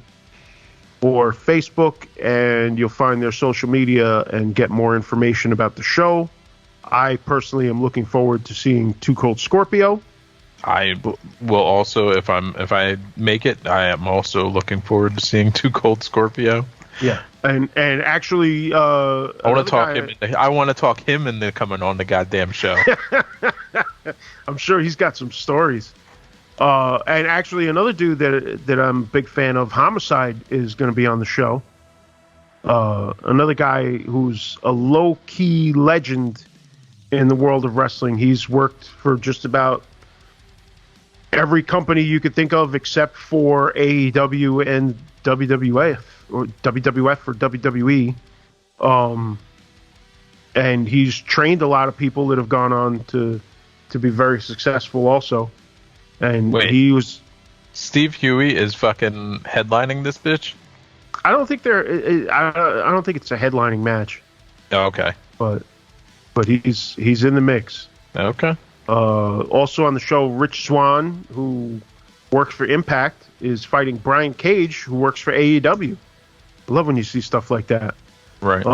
or Facebook, and you'll find their social media and get more information about the show. I personally am looking forward to seeing Too Cold Scorpio. I will also, if I make it, I am also looking forward to seeing Too Cold Scorpio. Yeah, and actually, I want to talk him into coming on the goddamn show. I'm sure he's got some stories. And actually, another dude that I'm a big fan of, Homicide, is going to be on the show. Another guy who's a low-key legend in the world of wrestling. He's worked for just about every company you could think of except for AEW and WWF or WWE. And he's trained a lot of people that have gone on to be very successful also. And he was... Steve Huey is fucking headlining this bitch? I don't think I don't think it's a headlining match. Oh, okay. But he's in the mix. Okay. Also on the show, Rich Swann, who works for Impact, is fighting Brian Cage, who works for AEW. I love when you see stuff like that. Right.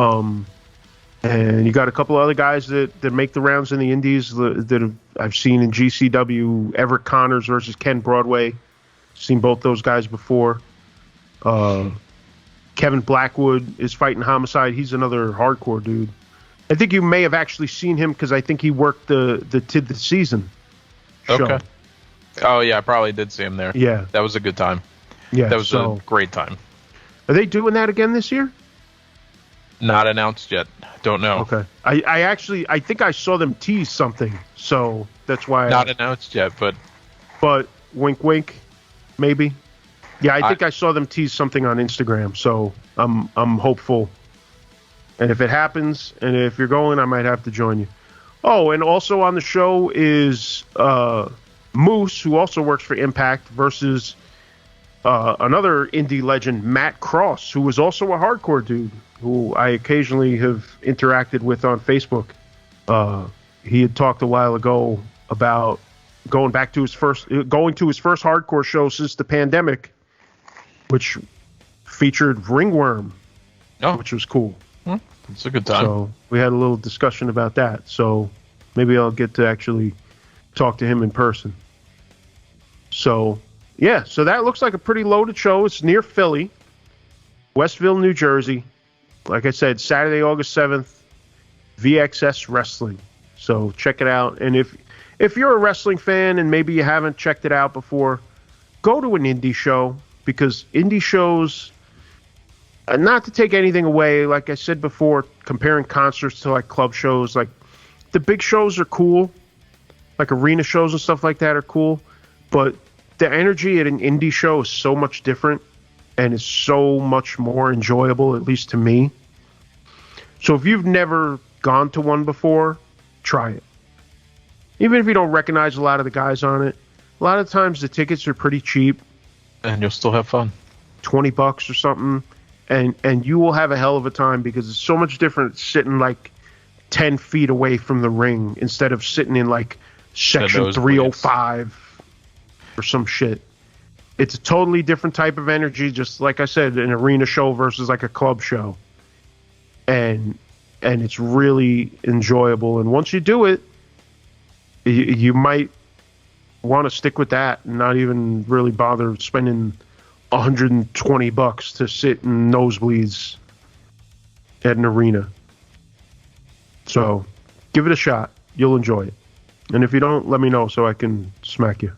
And you got a couple other guys that make the rounds in the indies that I've seen in GCW. Everett Connors versus Ken Broadway. Seen both those guys before. Kevin Blackwood is fighting Homicide. He's another hardcore dude. I think you may have actually seen him because I think he worked the Tid the Season show. Okay. Oh, yeah, I probably did see him there. Yeah. That was a good time. Yeah. That was a great time. Are they doing that again this year? Not announced yet. Don't know. Okay. I think I saw them tease something, so that's why. Not announced yet, but wink, wink, maybe. Yeah, I think I saw them tease something on Instagram, so I'm hopeful. And if it happens, and if you're going, I might have to join you. Oh, and also on the show is Moose, who also works for Impact, versus another indie legend, Matt Cross, who was also a hardcore dude, who I occasionally have interacted with on Facebook. He had talked a while ago about going to his first hardcore show since the pandemic, which featured Ringworm, which was cool. It's a good time. So we had a little discussion about that. So maybe I'll get to actually talk to him in person. So, yeah. So that looks like a pretty loaded show. It's near Philly, Westville, New Jersey. Like I said, Saturday, August 7th, VXS Wrestling. So check it out. And if you're a wrestling fan and maybe you haven't checked it out before, go to an indie show, because indie shows, not to take anything away, like I said before, comparing concerts to like club shows, like the big shows are cool, like arena shows and stuff like that are cool, but the energy at an indie show is so much different and is so much more enjoyable, at least to me. So if you've never gone to one before, try it. Even if you don't recognize a lot of the guys on it, a lot of times the tickets are pretty cheap. And you'll still have fun. $20 or something. And you will have a hell of a time, because it's so much different sitting like 10 feet away from the ring instead of sitting in like section 305 or some shit. It's a totally different type of energy, just like I said, an arena show versus like a club show. And it's really enjoyable. And once you do it, you might want to stick with that and not even really bother spending $120 to sit in nosebleeds at an arena. So give it a shot. You'll enjoy it. And if you don't, let me know so I can smack you.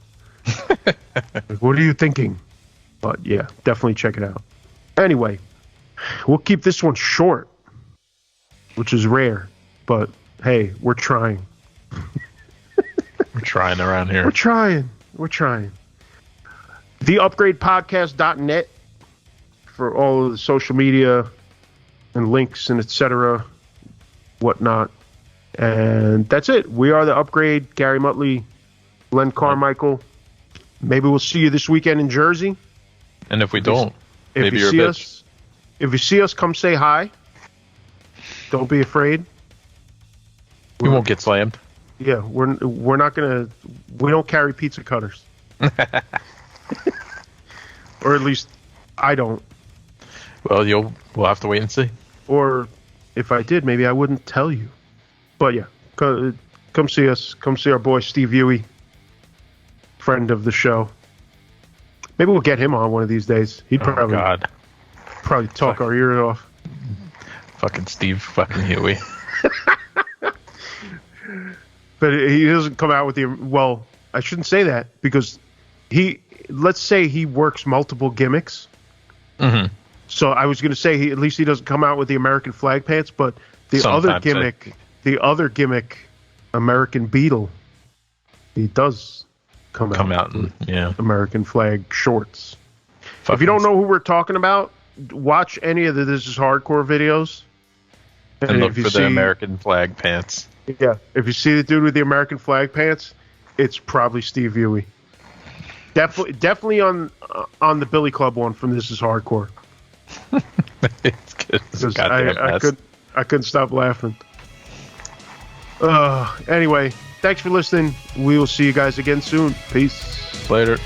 Like, what are you thinking? But yeah, definitely check it out. Anyway, we'll keep this one short, which is rare, but hey, we're trying. We're trying around here. We're trying. TheUpgradePodcast.net for all of the social media and links and etc. whatnot. And that's it. We are The Upgrade. Gary Muttley, Len Carmichael. Maybe we'll see you this weekend in Jersey. And if we don't, maybe you're a bitch. If you see us, come say hi. Don't be afraid. We won't get slammed. Yeah, we're not gonna. We don't carry pizza cutters. Or at least I don't. Well, we'll have to wait and see. Or if I did, maybe I wouldn't tell you. But yeah, come see us. Come see our boy Steve Huey, friend of the show. Maybe we'll get him on one of these days. He'd probably talk our ears off. Fucking Steve fucking Huey. But he doesn't come out with the... Well, I shouldn't say that, because let's say he works multiple gimmicks. Mm-hmm. So I was going to say at least he doesn't come out with the American flag pants, but the other gimmick, American Beetle, he does come out in American flag shorts. If you don't know who we're talking about, watch any of the This Is Hardcore videos. And look for the American flag pants. Yeah, if you see the dude with the American flag pants, it's probably Steve Huey. Definitely on the Billy Club one from This Is Hardcore. It's good. Because I couldn't stop laughing. Anyway, thanks for listening. We will see you guys again soon. Peace. Later.